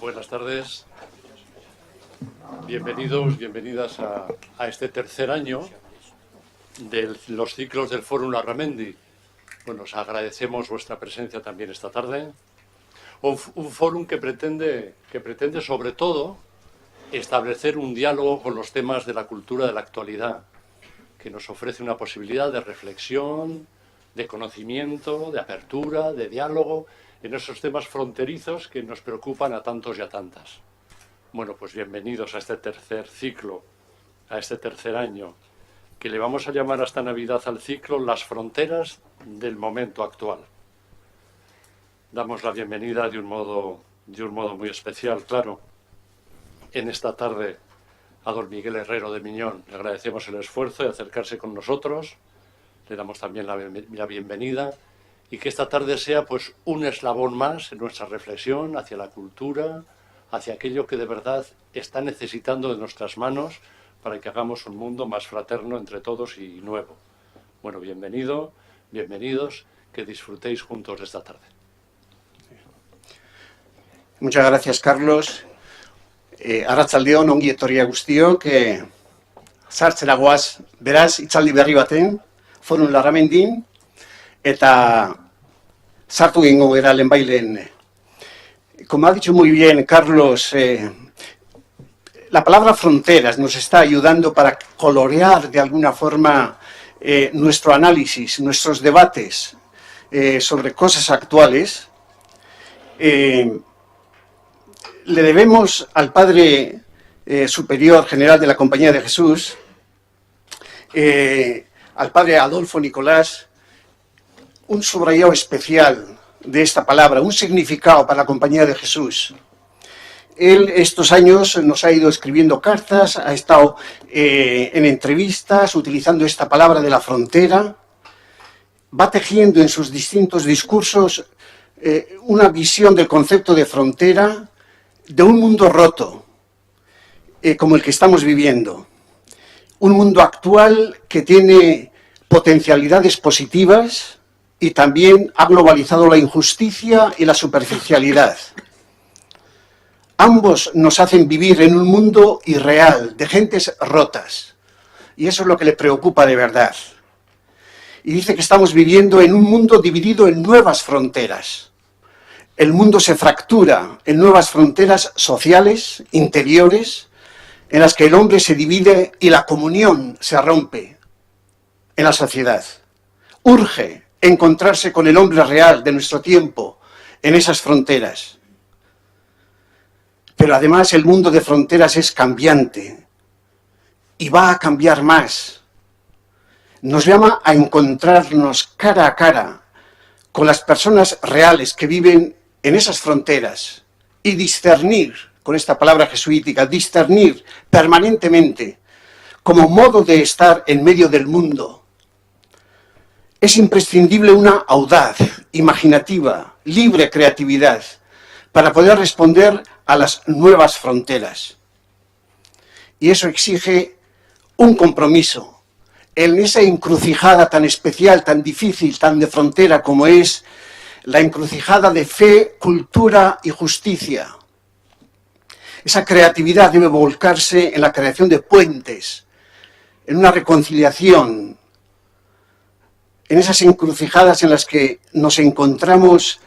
Buenas tardes. Bienvenidos, bienvenidas a este tercer año de los ciclos del Fórum Larramendi. Bueno, os agradecemos vuestra presencia también esta tarde. Un fórum que pretende sobre todo establecer un diálogo con los temas de la cultura de la actualidad, que nos ofrece una posibilidad de reflexión, de conocimiento, de apertura, de diálogo en esos temas fronterizos que nos preocupan a tantos y a tantas. Bueno, pues bienvenidos a este tercer ciclo, a este tercer año, que le vamos a llamar hasta Navidad al ciclo Las fronteras del momento actual. Damos la bienvenida de un modo muy especial, claro, en esta tarde a don Miguel Herrero de Miñón. Le agradecemos el esfuerzo de acercarse con nosotros, le damos también la bienvenida y que esta tarde sea pues un eslabón más en nuestra reflexión hacia la cultura, hacia aquello que de verdad está necesitando de nuestras manos para que hagamos un mundo más fraterno entre todos y nuevo. Bueno, bienvenidos, que disfrutéis juntos de esta tarde. Muchas gracias, Carlos. Arratsaldeon, ongi etorria guztiok, sartzera goaz, beraz, hitzaldi berri baten, Forum Larramendin, eta sartu egingo gara lehenbailen. Como ha dicho muy bien Carlos, la palabra fronteras nos está ayudando para colorear de alguna forma nuestro análisis, nuestros debates sobre cosas actuales. Le debemos al Padre Superior General de la Compañía de Jesús, al Padre Adolfo Nicolás, un subrayado especial de esta palabra, un significado para la Compañía de Jesús. Él estos años nos ha ido escribiendo cartas, ha estado en entrevistas utilizando esta palabra de la frontera, va tejiendo en sus distintos discursos una visión del concepto de frontera, de un mundo roto, como el que estamos viviendo. Un mundo actual que tiene potencialidades positivas y también ha globalizado la injusticia y la superficialidad. Ambos nos hacen vivir en un mundo irreal, de gentes rotas. Y eso es lo que le preocupa de verdad. Y dice que estamos viviendo en un mundo dividido en nuevas fronteras. El mundo se fractura en nuevas fronteras sociales, interiores, en las que el hombre se divide y la comunión se rompe en la sociedad. Urge encontrarse con el hombre real de nuestro tiempo en esas fronteras. Pero además el mundo de fronteras es cambiante y va a cambiar más. Nos llama a encontrarnos cara a cara con las personas reales que viven en esas fronteras y discernir, con esta palabra jesuítica, discernir permanentemente como modo de estar en medio del mundo. Es imprescindible una audaz, imaginativa, libre creatividad para poder responder a las nuevas fronteras. Y eso exige un compromiso en esa encrucijada tan especial, tan difícil, tan de frontera como es la encrucijada de fe, cultura y justicia. Esa creatividad debe volcarse en la creación de puentes, en una reconciliación, en esas encrucijadas en las que nos encontramos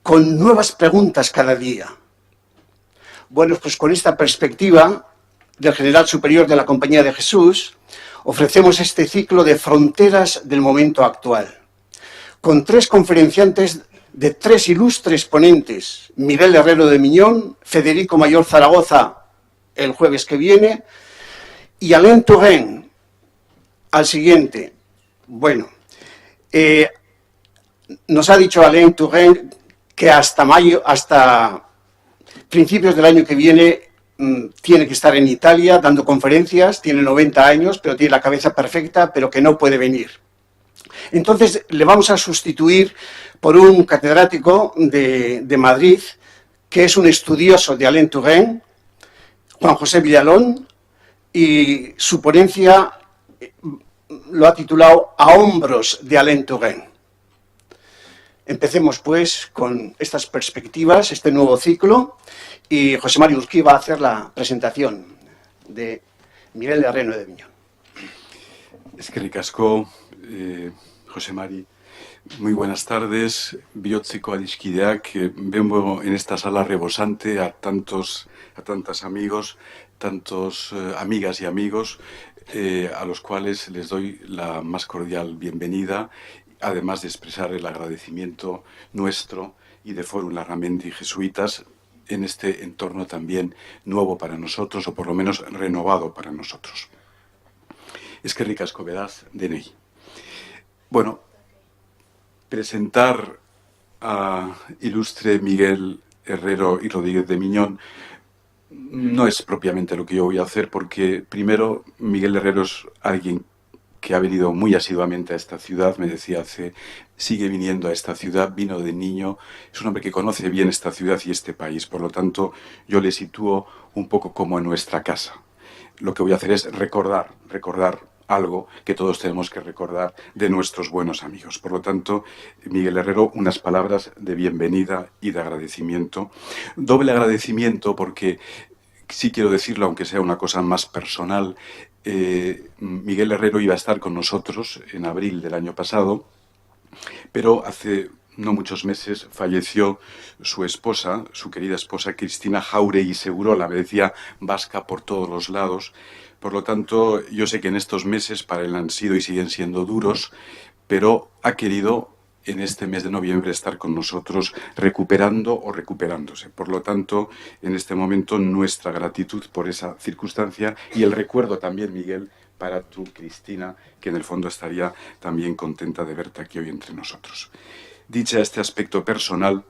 con nuevas preguntas cada día. Bueno, pues con esta perspectiva del General Superior de la Compañía de Jesús, ofrecemos este ciclo de fronteras del momento actual, con tres conferenciantes de tres ilustres ponentes, Miguel Herrero de Miñón, Federico Mayor Zaragoza el jueves que viene, y Alain Touraine al siguiente. Bueno, nos ha dicho Alain Touraine que hasta principios del año que viene tiene que estar en Italia dando conferencias, tiene 90 años, pero tiene la cabeza perfecta, pero que no puede venir. Entonces le vamos a sustituir por un catedrático de Madrid, que es un estudioso de Alain Touraine, Juan José Villalón, y su ponencia lo ha titulado A hombros de Alain Touraine. Empecemos, pues, con estas perspectivas, este nuevo ciclo, y José Mari Urquí va a hacer la presentación de Miguel Herrero de Miñón. Eskerrik asko, José Mari. Muy buenas tardes, bihotzeko adiskideak. Vengo en esta sala rebosante a tantas amigos, amigas y amigos, a los cuales les doy la más cordial bienvenida, además de expresar el agradecimiento nuestro y de Fórum Larramendi Jesuitas en este entorno también nuevo para nosotros, o por lo menos renovado para nosotros. Eskerrik asko beraz denei. Bueno, presentar a ilustre Miguel Herrero y Rodríguez de Miñón no es propiamente lo que yo voy a hacer, porque primero Miguel Herrero es alguien que ha venido muy asiduamente a esta ciudad, me decía sigue viniendo a esta ciudad, vino de niño, es un hombre que conoce bien esta ciudad y este país, por lo tanto yo le sitúo un poco como en nuestra casa. Lo que voy a hacer es recordar algo que todos tenemos que recordar de nuestros buenos amigos. Por lo tanto, Miguel Herrero, unas palabras de bienvenida y de agradecimiento. Doble agradecimiento porque, sí quiero decirlo, aunque sea una cosa más personal, Miguel Herrero iba a estar con nosotros en abril del año pasado, pero hace no muchos meses falleció su esposa, su querida esposa Cristina Jáuregui Segurola, me decía vasca por todos los lados. Por lo tanto, yo sé que en estos meses para él han sido y siguen siendo duros, pero ha querido en este mes de noviembre estar con nosotros recuperando o recuperándose. Por lo tanto, en este momento nuestra gratitud por esa circunstancia y el recuerdo también, Miguel, para tu Cristina, que en el fondo estaría también contenta de verte aquí hoy entre nosotros. Dicha este aspecto personal,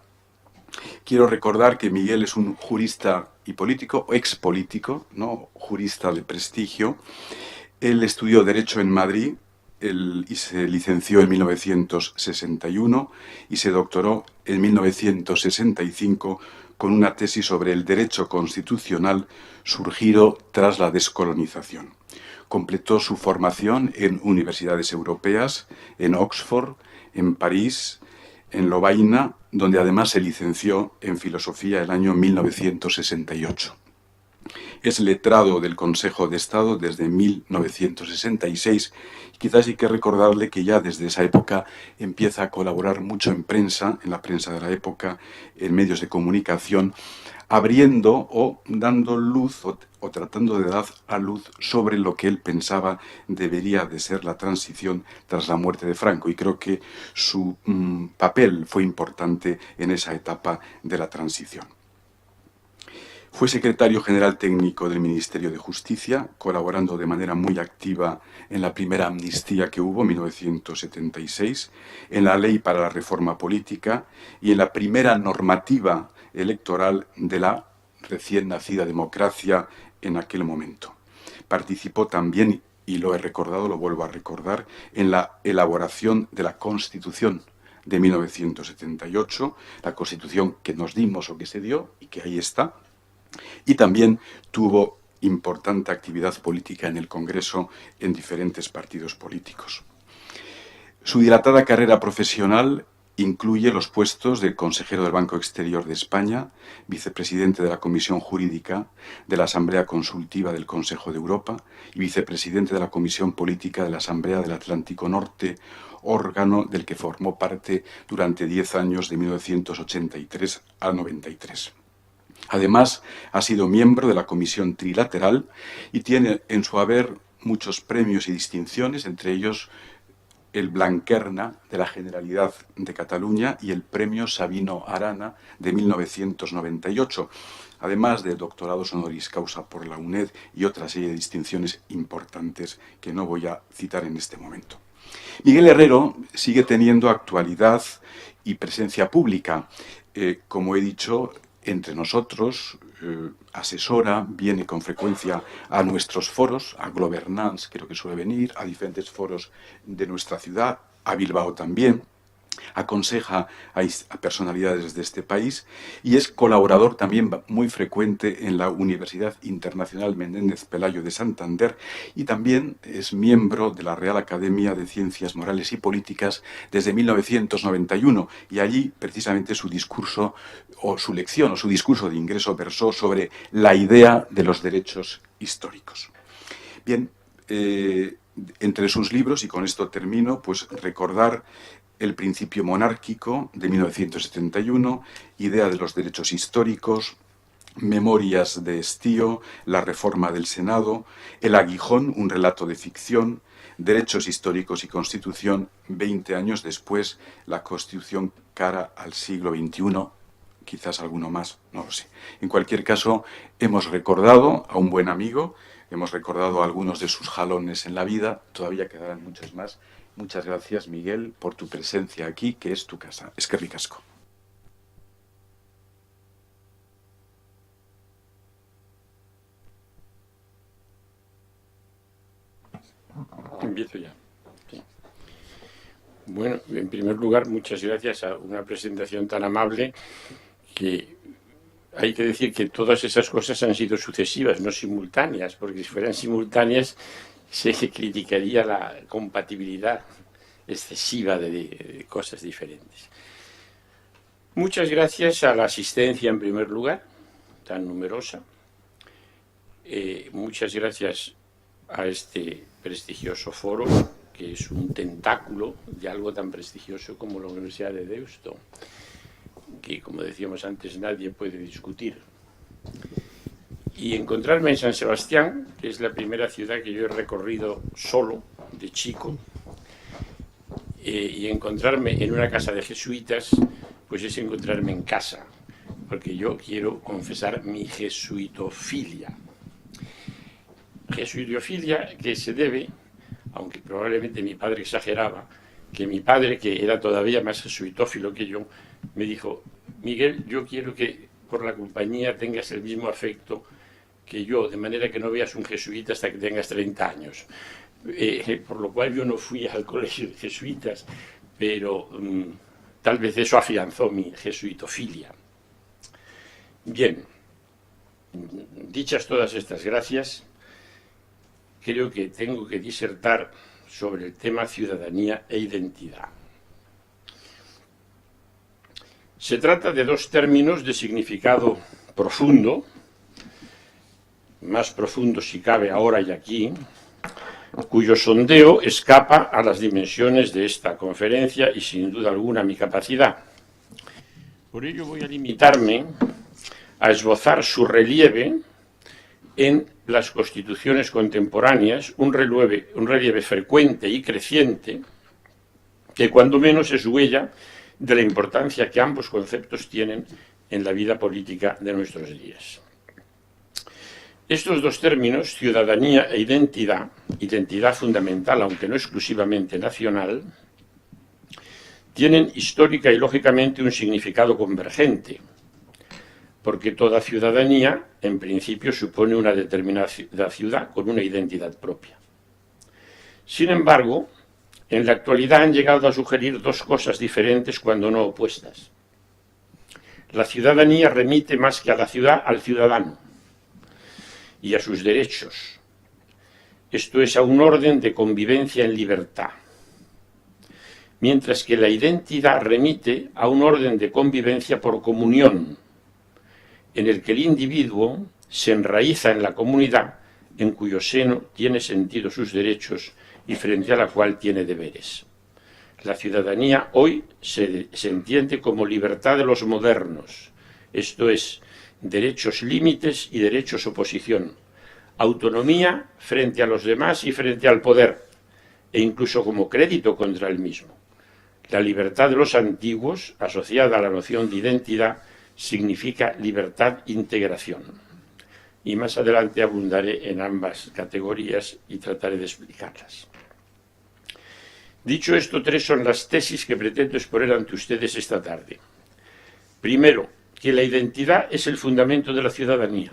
quiero recordar que Miguel es un jurista y político, expolítico, ¿no? Jurista de prestigio. Él estudió Derecho en Madrid y se licenció en 1961 y se doctoró en 1965 con una tesis sobre el derecho constitucional surgido tras la descolonización. Completó su formación en universidades europeas, en Oxford, en París, en Lovaina, donde además se licenció en Filosofía el año 1968. Es letrado del Consejo de Estado desde 1966. Quizás hay que recordarle que ya desde esa época empieza a colaborar mucho en prensa, en la prensa de la época, en medios de comunicación, abriendo o dando luz o tratando de dar a luz sobre lo que él pensaba debería de ser la transición tras la muerte de Franco. Y creo que su papel fue importante en esa etapa de la transición. Fue secretario general técnico del Ministerio de Justicia, colaborando de manera muy activa en la primera amnistía que hubo en 1976, en la Ley para la Reforma Política y en la primera normativa electoral de la recién nacida democracia en aquel momento. Participó también, y lo he recordado, lo vuelvo a recordar, en la elaboración de la Constitución de 1978, la Constitución que nos dimos o que se dio y que ahí está. Y también tuvo importante actividad política en el Congreso en diferentes partidos políticos. Su dilatada carrera profesional incluye los puestos de consejero del Banco Exterior de España, vicepresidente de la Comisión Jurídica de la Asamblea Consultiva del Consejo de Europa y vicepresidente de la Comisión Política de la Asamblea del Atlántico Norte, órgano del que formó parte durante 10 años de 1983 al 93. Además, ha sido miembro de la Comisión Trilateral y tiene en su haber muchos premios y distinciones, entre ellos el Blanquerna de la Generalidad de Cataluña y el Premio Sabino Arana de 1998, además de doctorados honoris causa por la UNED y otra serie de distinciones importantes que no voy a citar en este momento. Miguel Herrero sigue teniendo actualidad y presencia pública. Como he dicho, entre nosotros, asesora, viene con frecuencia a nuestros foros, a Globernance creo que suele venir, a diferentes foros de nuestra ciudad, a Bilbao también. aconseja a personalidades de este país y es colaborador también muy frecuente en la Universidad Internacional Menéndez Pelayo de Santander y también es miembro de la Real Academia de Ciencias Morales y Políticas desde 1991 y allí precisamente su discurso o su lección o su discurso de ingreso versó sobre la idea de los derechos históricos. Bien, entre sus libros, y con esto termino, pues recordar El principio monárquico, de 1971, Idea de los derechos históricos, Memorias de Estío, La reforma del Senado, El aguijón, un relato de ficción, Derechos históricos y Constitución, 20 años después, la Constitución cara al siglo XXI, quizás alguno más, no lo sé. En cualquier caso, hemos recordado a un buen amigo, hemos recordado algunos de sus jalones en la vida, todavía quedarán muchos más. Muchas gracias, Miguel, por tu presencia aquí, que es tu casa. Eskerrik asko. Empiezo ya. Sí. Bueno, en primer lugar, muchas gracias a una presentación tan amable que hay que decir que todas esas cosas han sido sucesivas, no simultáneas, porque si fueran simultáneas se criticaría la compatibilidad excesiva de cosas diferentes. Muchas gracias a la asistencia en primer lugar, tan numerosa. Muchas gracias a este prestigioso foro, que es un tentáculo de algo tan prestigioso como la Universidad de Deusto, que, como decíamos antes, nadie puede discutir. Y encontrarme en San Sebastián, que es la primera ciudad que yo he recorrido solo, de chico, y encontrarme en una casa de jesuitas, pues es encontrarme en casa, porque yo quiero confesar mi jesuitofilia. Jesuitofilia que se debe, aunque probablemente mi padre exageraba, que mi padre, que era todavía más jesuitófilo que yo, me dijo: Miguel, yo quiero que por la compañía tengas el mismo afecto que yo, de manera que no veas un jesuita hasta que tengas 30 años. Por lo cual yo no fui al colegio de jesuitas, pero tal vez eso afianzó mi jesuitofilia. Bien, dichas todas estas gracias, creo que tengo que disertar sobre el tema ciudadanía e identidad. Se trata de dos términos de significado profundo, más profundo si cabe ahora y aquí, cuyo sondeo escapa a las dimensiones de esta conferencia y sin duda alguna a mi capacidad. Por ello voy a limitarme a esbozar su relieve en las constituciones contemporáneas, un relieve frecuente y creciente, que cuando menos es huella de la importancia que ambos conceptos tienen en la vida política de nuestros días. Estos dos términos, ciudadanía e identidad, identidad fundamental aunque no exclusivamente nacional, tienen histórica y lógicamente un significado convergente, porque toda ciudadanía, en principio, supone una determinada ciudad con una identidad propia. Sin embargo, en la actualidad han llegado a sugerir dos cosas diferentes cuando no opuestas. La ciudadanía remite más que a la ciudad al ciudadano y a sus derechos. Esto es, a un orden de convivencia en libertad. Mientras que la identidad remite a un orden de convivencia por comunión, en el que el individuo se enraiza en la comunidad en cuyo seno tiene sentido sus derechos y frente a la cual tiene deberes. La ciudadanía hoy se entiende como libertad de los modernos, esto es, derechos límites y derechos oposición, autonomía frente a los demás y frente al poder, e incluso como crédito contra el mismo. La libertad de los antiguos, asociada a la noción de identidad, significa libertad-integración. Y más adelante abundaré en ambas categorías y trataré de explicarlas. Dicho esto, tres son las tesis que pretendo exponer ante ustedes esta tarde. Primero, que la identidad es el fundamento de la ciudadanía.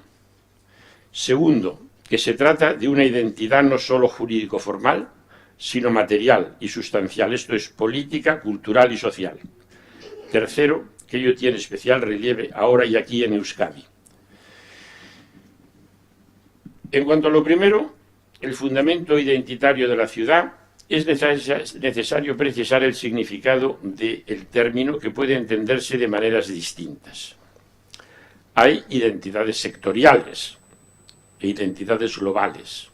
Segundo, que se trata de una identidad no solo jurídico-formal, sino material y sustancial, esto es política, cultural y social. Tercero, que ello tiene especial relieve ahora y aquí en Euskadi. En cuanto a lo primero, el fundamento identitario de la ciudad, es necesario precisar el significado del término, que puede entenderse de maneras distintas. Hay identidades sectoriales e identidades globales.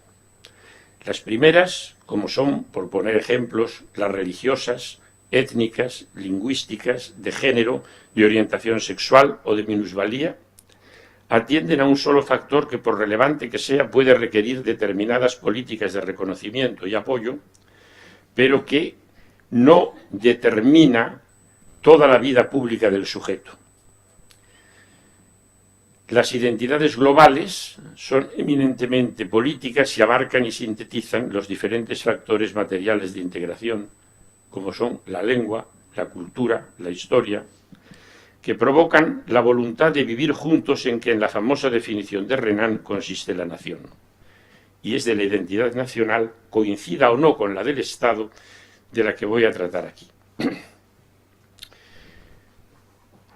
Las primeras, como son, por poner ejemplos, las religiosas, étnicas, lingüísticas, de género, de orientación sexual o de minusvalía, atienden a un solo factor que, por relevante que sea, puede requerir determinadas políticas de reconocimiento y apoyo, pero que no determina toda la vida pública del sujeto. Las identidades globales son eminentemente políticas y abarcan y sintetizan los diferentes factores materiales de integración, como son la lengua, la cultura, la historia, que provocan la voluntad de vivir juntos, en que en la famosa definición de Renan consiste la nación. Y es de la identidad nacional, coincida o no con la del Estado, de la que voy a tratar aquí.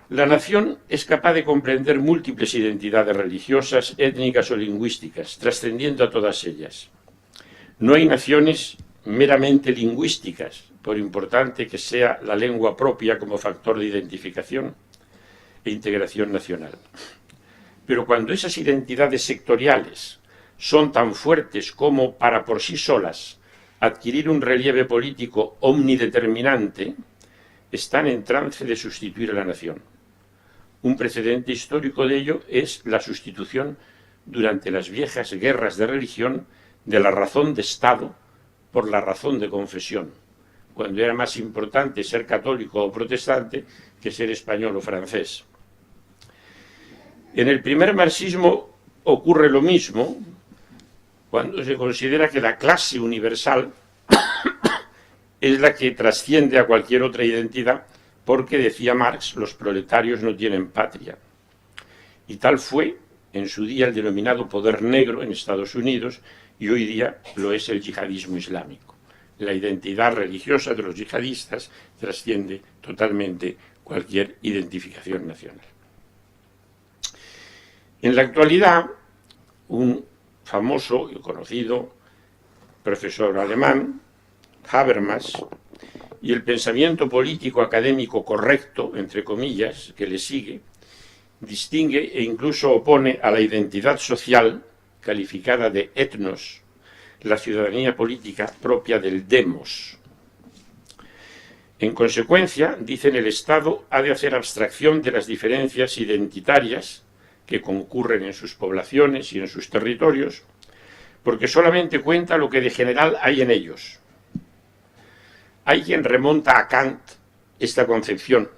La nación es capaz de comprender múltiples identidades religiosas, étnicas o lingüísticas, trascendiendo a todas ellas. No hay naciones meramente lingüísticas, por importante que sea la lengua propia como factor de identificación e integración nacional. Pero cuando esas identidades sectoriales son tan fuertes como para por sí solas adquirir un relieve político omnideterminante, están en trance de sustituir a la nación. Un precedente histórico de ello es la sustitución durante las viejas guerras de religión de la razón de Estado por la razón de confesión, cuando era más importante ser católico o protestante que ser español o francés. En el primer marxismo ocurre lo mismo, cuando se considera que la clase universal es la que trasciende a cualquier otra identidad, porque, decía Marx, los proletarios no tienen patria. Y tal fue en su día el denominado poder negro en Estados Unidos, y hoy día lo es el yihadismo islámico. La identidad religiosa de los yihadistas trasciende totalmente cualquier identificación nacional. En la actualidad, un famoso y conocido profesor alemán, Habermas, y el pensamiento político académico correcto, entre comillas, que le sigue, distingue e incluso opone a la identidad social, calificada de etnos, la ciudadanía política propia del demos. En consecuencia, dicen, el Estado ha de hacer abstracción de las diferencias identitarias que concurren en sus poblaciones y en sus territorios, porque solamente cuenta lo que de general hay en ellos. Hay quien remonta a Kant esta concepción.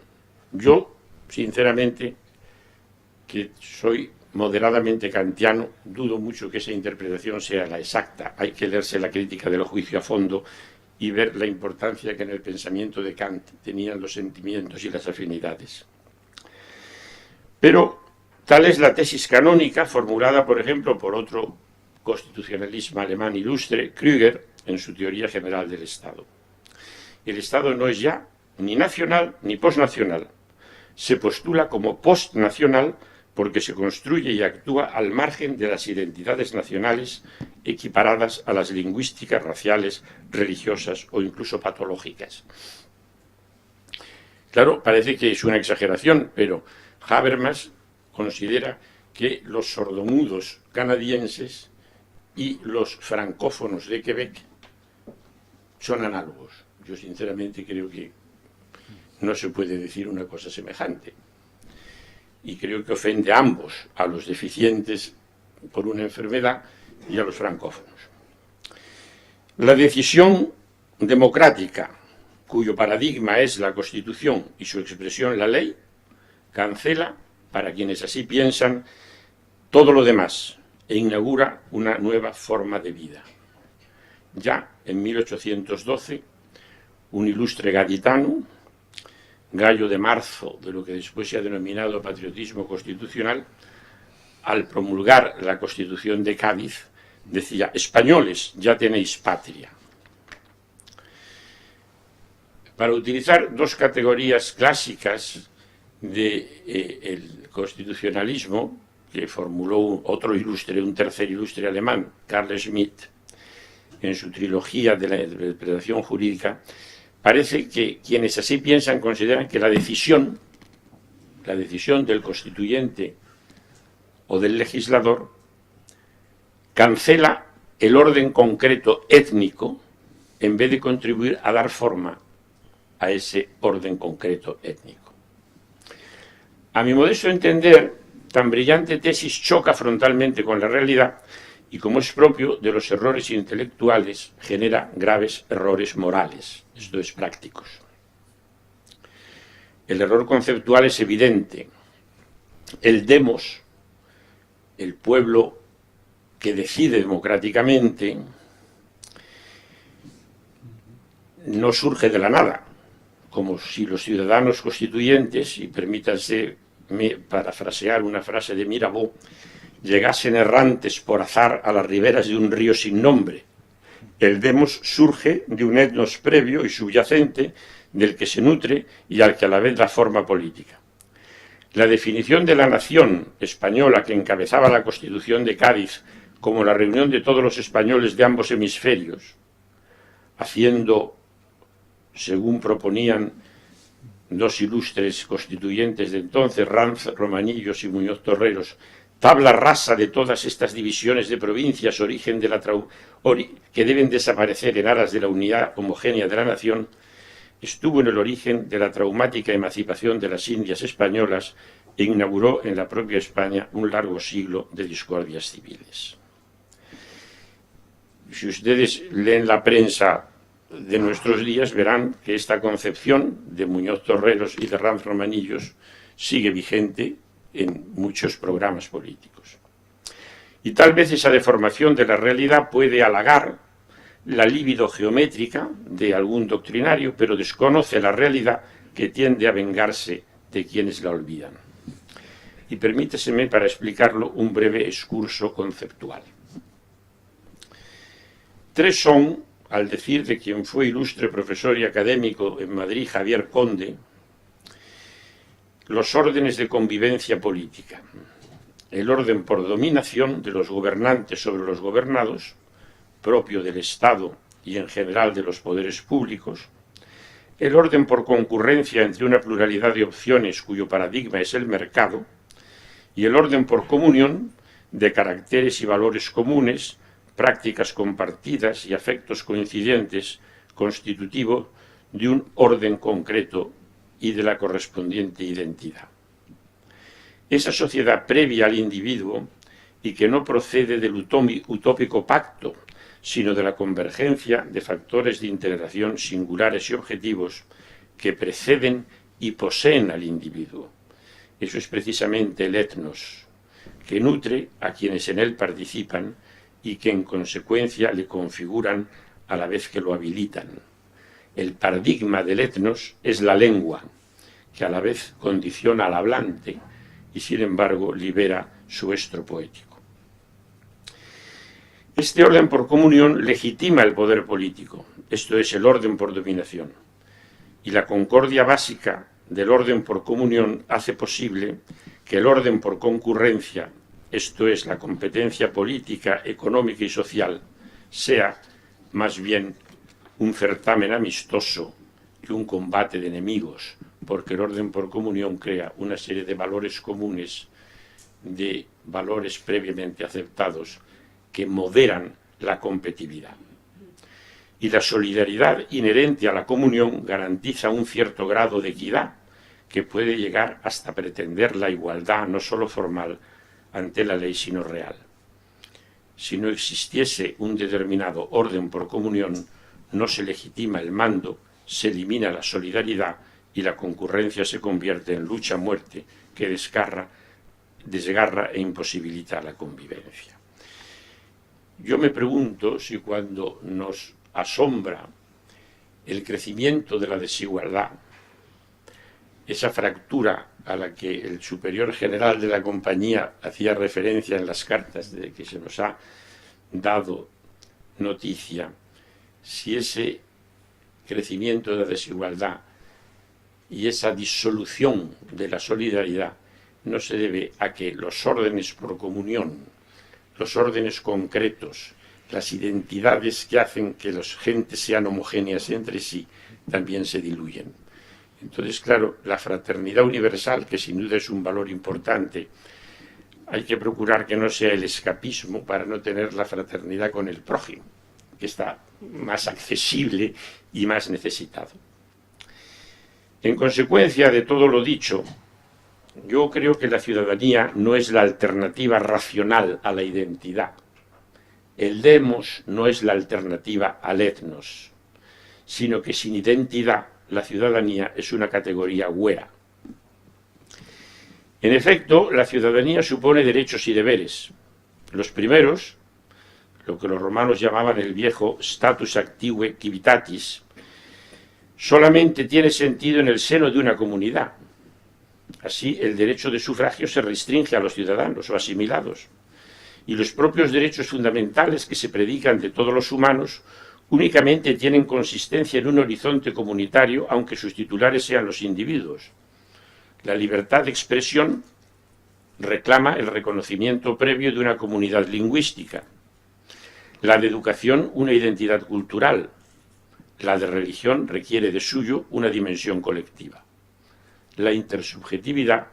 Yo, sinceramente, que soy moderadamente kantiano, dudo mucho que esa interpretación sea la exacta. Hay que leerse la crítica del juicio a fondo y ver la importancia que en el pensamiento de Kant tenían los sentimientos y las afinidades. Pero tal es la tesis canónica formulada, por ejemplo, por otro constitucionalista alemán ilustre, Krüger, en su teoría general del Estado. El Estado no es ya ni nacional ni postnacional. Se postula como postnacional porque se construye y actúa al margen de las identidades nacionales equiparadas a las lingüísticas, raciales, religiosas o incluso patológicas. Claro, parece que es una exageración, pero Habermas considera que los sordomudos canadienses y los francófonos de Quebec son análogos. Yo sinceramente creo que no se puede decir una cosa semejante. Y creo que ofende a ambos, a los deficientes por una enfermedad y a los francófonos. La decisión democrática, cuyo paradigma es la Constitución y su expresión la ley, cancela, para quienes así piensan, todo lo demás e inaugura una nueva forma de vida. Ya en 1812, un ilustre gaditano, Gallo de Marzo, de lo que después se ha denominado patriotismo constitucional, al promulgar la Constitución de Cádiz, decía: españoles, ya tenéis patria. para utilizar dos categorías clásicas del constitucionalismo que formuló otro ilustre, un tercer ilustre alemán, Carl Schmitt, en su trilogía de la interpretación jurídica. Parece que quienes así piensan consideran que la decisión del constituyente o del legislador cancela el orden concreto étnico en vez de contribuir a dar forma a ese orden concreto étnico. A mi modesto entender, tan brillante tesis choca frontalmente con la realidad y, como es propio de los errores intelectuales, genera graves errores morales, esto es, prácticos. El error conceptual es evidente. El demos, el pueblo que decide democráticamente, no surge de la nada, como si los ciudadanos constituyentes, y permítanse parafrasear una frase de Mirabeau, llegasen errantes por azar a las riberas de un río sin nombre. El demos surge de un etnos previo y subyacente del que se nutre y al que a la vez da forma política. La definición de la nación española que encabezaba la Constitución de Cádiz como la reunión de todos los españoles de ambos hemisferios, haciendo, según proponían dos ilustres constituyentes de entonces, Ranz Romanillos y Muñoz Torreros, tabla rasa de todas estas divisiones de provincias, origen de que deben desaparecer en aras de la unidad homogénea de la nación, estuvo en el origen de la traumática emancipación de las Indias españolas e inauguró en la propia España un largo siglo de discordias civiles. Si ustedes leen la prensa de nuestros días, verán que esta concepción de Muñoz Torreros y de Ranz Romanillos sigue vigente en muchos programas políticos. Y tal vez esa deformación de la realidad puede halagar la libido geométrica de algún doctrinario, pero desconoce la realidad que tiende a vengarse de quienes la olvidan. Y permíteseme, para explicarlo, un breve excurso conceptual. Tres son, al decir de quien fue ilustre profesor y académico en Madrid, Javier Conde, los órdenes de convivencia política. El orden por dominación de los gobernantes sobre los gobernados, propio del Estado y en general de los poderes públicos. El orden por concurrencia entre una pluralidad de opciones cuyo paradigma es el mercado. Y el orden por comunión de caracteres y valores comunes, prácticas compartidas y afectos coincidentes, constitutivo de un orden concreto y de la correspondiente identidad. Esa sociedad previa al individuo y que no procede del utópico pacto, sino de la convergencia de factores de integración singulares y objetivos que preceden y poseen al individuo. Eso es precisamente el etnos, que nutre a quienes en él participan y que en consecuencia le configuran a la vez que lo habilitan. El paradigma del etnos es la lengua, que a la vez condiciona al hablante y sin embargo libera su estro poético. Este orden por comunión legitima el poder político, esto es, el orden por dominación, y la concordia básica del orden por comunión hace posible que el orden por concurrencia, esto es, la competencia política, económica y social, sea más bien un certamen amistoso que un combate de enemigos, porque el orden por comunión crea una serie de valores comunes, de valores previamente aceptados, que moderan la competitividad. Y la solidaridad inherente a la comunión garantiza un cierto grado de equidad, que puede llegar hasta pretender la igualdad, no solo formal, ante la ley, sino real. Si no existiese un determinado orden por comunión, no se legitima el mando, se elimina la solidaridad y la concurrencia se convierte en lucha a muerte que desgarra e imposibilita la convivencia. Yo me pregunto si cuando nos asombra el crecimiento de la desigualdad, esa fractura a la que el superior general de la compañía hacía referencia en las cartas de que se nos ha dado noticia, si ese crecimiento de la desigualdad y esa disolución de la solidaridad no se debe a que los órdenes por comunión, los órdenes concretos, las identidades que hacen que las gentes sean homogéneas entre sí, también se diluyen. Entonces, claro, la fraternidad universal, que sin duda es un valor importante, hay que procurar que no sea el escapismo para no tener la fraternidad con el prójimo, que está más accesible y más necesitado. En consecuencia de todo lo dicho, yo creo que la ciudadanía no es la alternativa racional a la identidad. El demos no es la alternativa al etnos, sino que sin identidad la ciudadanía es una categoría huera. En efecto, la ciudadanía supone derechos y deberes. Los primeros, lo que los romanos llamaban el viejo status active civitatis, solamente tiene sentido en el seno de una comunidad. Así, el derecho de sufragio se restringe a los ciudadanos o asimilados, y los propios derechos fundamentales que se predican de todos los humanos únicamente tienen consistencia en un horizonte comunitario, aunque sus titulares sean los individuos. La libertad de expresión reclama el reconocimiento previo de una comunidad lingüística. La de educación, una identidad cultural. La de religión requiere de suyo una dimensión colectiva. La intersubjetividad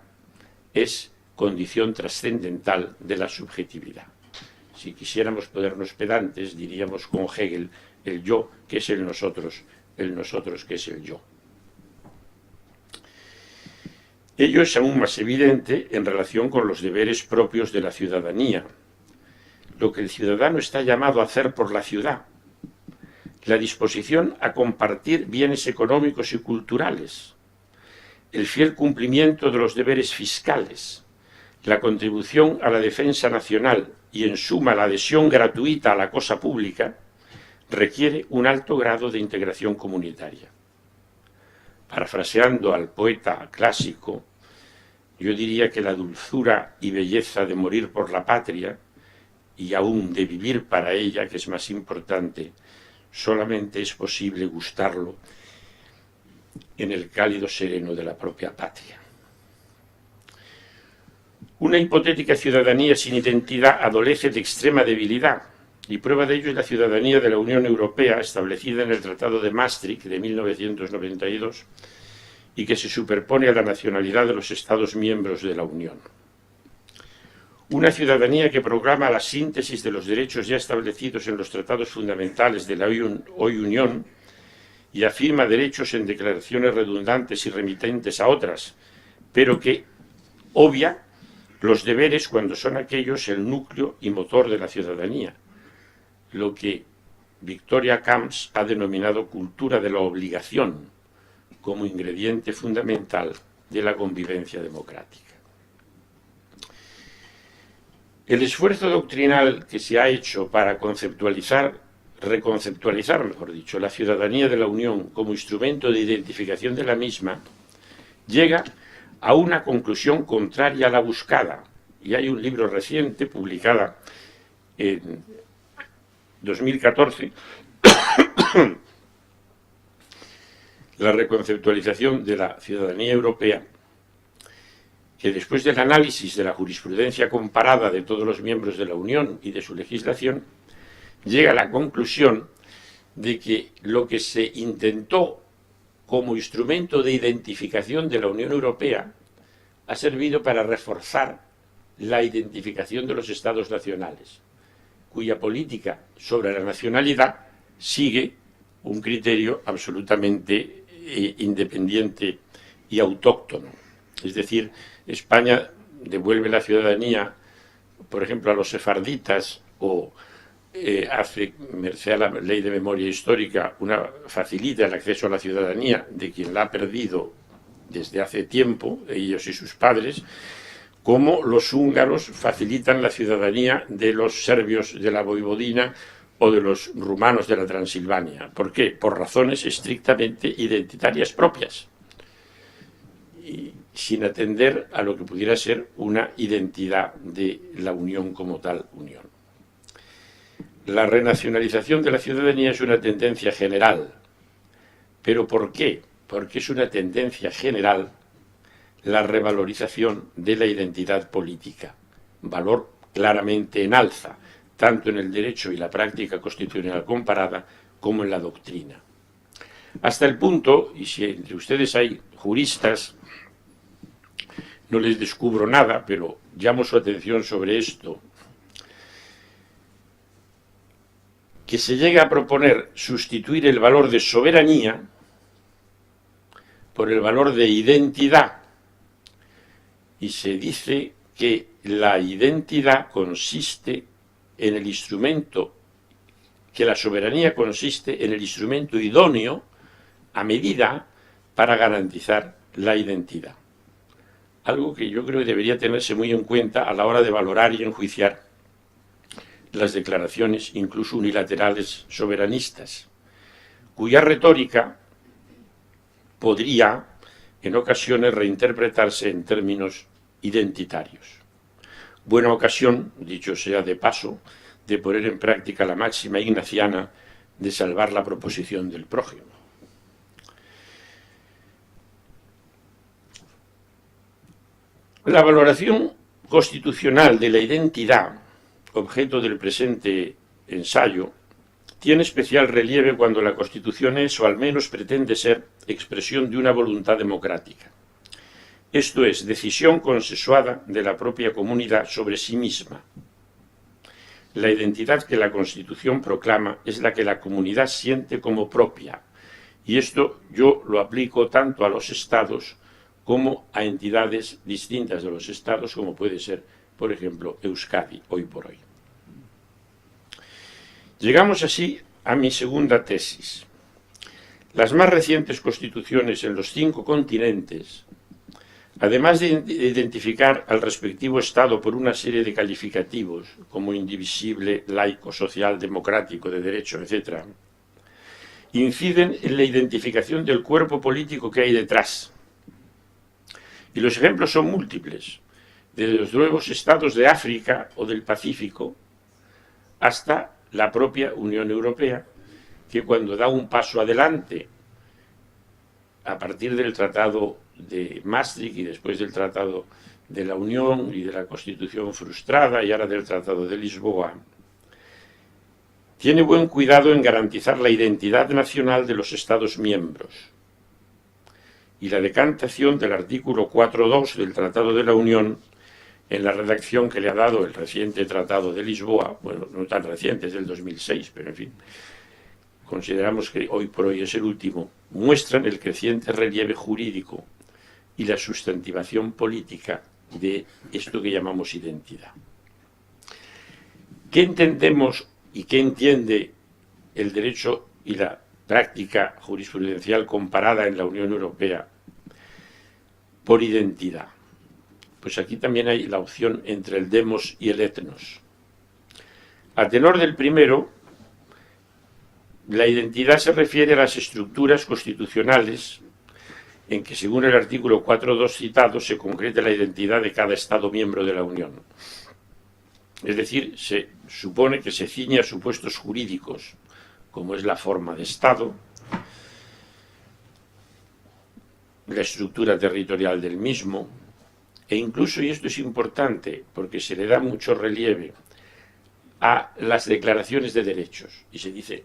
es condición trascendental de la subjetividad. Si quisiéramos ponernos pedantes, diríamos con Hegel, el yo que es el nosotros que es el yo. Ello es aún más evidente en relación con los deberes propios de la ciudadanía, lo que el ciudadano está llamado a hacer por la ciudad, la disposición a compartir bienes económicos y culturales, el fiel cumplimiento de los deberes fiscales, la contribución a la defensa nacional y, en suma, la adhesión gratuita a la cosa pública, requiere un alto grado de integración comunitaria. Parafraseando al poeta clásico, yo diría que la dulzura y belleza de morir por la patria, y aún de vivir para ella, que es más importante, solamente es posible gustarlo en el cálido sereno de la propia patria. Una hipotética ciudadanía sin identidad adolece de extrema debilidad, y prueba de ello es la ciudadanía de la Unión Europea, establecida en el Tratado de Maastricht de 1992, y que se superpone a la nacionalidad de los Estados miembros de la Unión. Una ciudadanía que proclama la síntesis de los derechos ya establecidos en los tratados fundamentales de la hoy Unión y afirma derechos en declaraciones redundantes y remitentes a otras, pero que obvia los deberes cuando son aquellos el núcleo y motor de la ciudadanía, lo que Victoria Camps ha denominado cultura de la obligación como ingrediente fundamental de la convivencia democrática. El esfuerzo doctrinal que se ha hecho para reconceptualizar, mejor dicho, la ciudadanía de la Unión como instrumento de identificación de la misma, llega a una conclusión contraria a la buscada. Y hay un libro reciente, publicado en 2014, la reconceptualización de la ciudadanía europea, que después del análisis de la jurisprudencia comparada de todos los miembros de la Unión y de su legislación, llega a la conclusión de que lo que se intentó como instrumento de identificación de la Unión Europea ha servido para reforzar la identificación de los Estados nacionales, cuya política sobre la nacionalidad sigue un criterio absolutamente independiente y autóctono. Es decir, España devuelve la ciudadanía, por ejemplo, a los sefarditas o hace, merced a la ley de memoria histórica, facilita el acceso a la ciudadanía de quien la ha perdido desde hace tiempo, ellos y sus padres, como los húngaros facilitan la ciudadanía de los serbios de la Voivodina o de los rumanos de la Transilvania. ¿Por qué? Por razones estrictamente identitarias propias, y sin atender a lo que pudiera ser una identidad de la Unión como tal Unión. La renacionalización de la ciudadanía es una tendencia general, ¿Pero por qué? Porque es una tendencia general la revalorización de la identidad política, valor claramente en alza, tanto en el derecho y la práctica constitucional comparada como en la doctrina. Hasta el punto, y si entre ustedes hay juristas, no les descubro nada, pero llamo su atención sobre esto, que se llega a proponer sustituir el valor de soberanía por el valor de identidad. Y se dice que la identidad consiste en el instrumento, que la soberanía consiste en el instrumento idóneo a medida para garantizar la identidad. Algo que yo creo que debería tenerse muy en cuenta a la hora de valorar y enjuiciar las declaraciones, incluso unilaterales, soberanistas, cuya retórica podría, en ocasiones, reinterpretarse en términos identitarios. Buena ocasión, dicho sea de paso, de poner en práctica la máxima ignaciana de salvar la proposición del prójimo. La valoración constitucional de la identidad, objeto del presente ensayo, tiene especial relieve cuando la Constitución es, o al menos pretende ser, expresión de una voluntad democrática. Esto es, decisión consensuada de la propia comunidad sobre sí misma. La identidad que la Constitución proclama es la que la comunidad siente como propia, y esto yo lo aplico tanto a los estados como a entidades distintas de los estados, como puede ser, por ejemplo, Euskadi, hoy por hoy. Llegamos así a mi segunda tesis. Las más recientes constituciones en los 5 continentes, además de identificar al respectivo Estado por una serie de calificativos, como indivisible, laico, social, democrático, de derecho, etc., inciden en la identificación del cuerpo político que hay detrás. Y los ejemplos son múltiples, desde los nuevos estados de África o del Pacífico hasta la propia Unión Europea, que cuando da un paso adelante a partir del Tratado de Maastricht y después del Tratado de la Unión y de la Constitución frustrada y ahora del Tratado de Lisboa, tiene buen cuidado en garantizar la identidad nacional de los Estados miembros. Y la decantación del artículo 4.2 del Tratado de la Unión, en la redacción que le ha dado el reciente Tratado de Lisboa, bueno, no tan reciente, es del 2006, pero en fin, consideramos que hoy por hoy es el último, muestran el creciente relieve jurídico y la sustantivación política de esto que llamamos identidad. ¿Qué entendemos y qué entiende el derecho y la práctica jurisprudencial comparada en la Unión Europea por identidad? Pues aquí también hay la opción entre el demos y el etnos. A tenor del primero, la identidad se refiere a las estructuras constitucionales en que, según el artículo 4.2 citado, se concreta la identidad de cada Estado miembro de la Unión. Es decir, se supone que se ciñe a supuestos jurídicos, como es la forma de Estado, la estructura territorial del mismo, e incluso, y esto es importante porque se le da mucho relieve, a las declaraciones de derechos. Y se dice,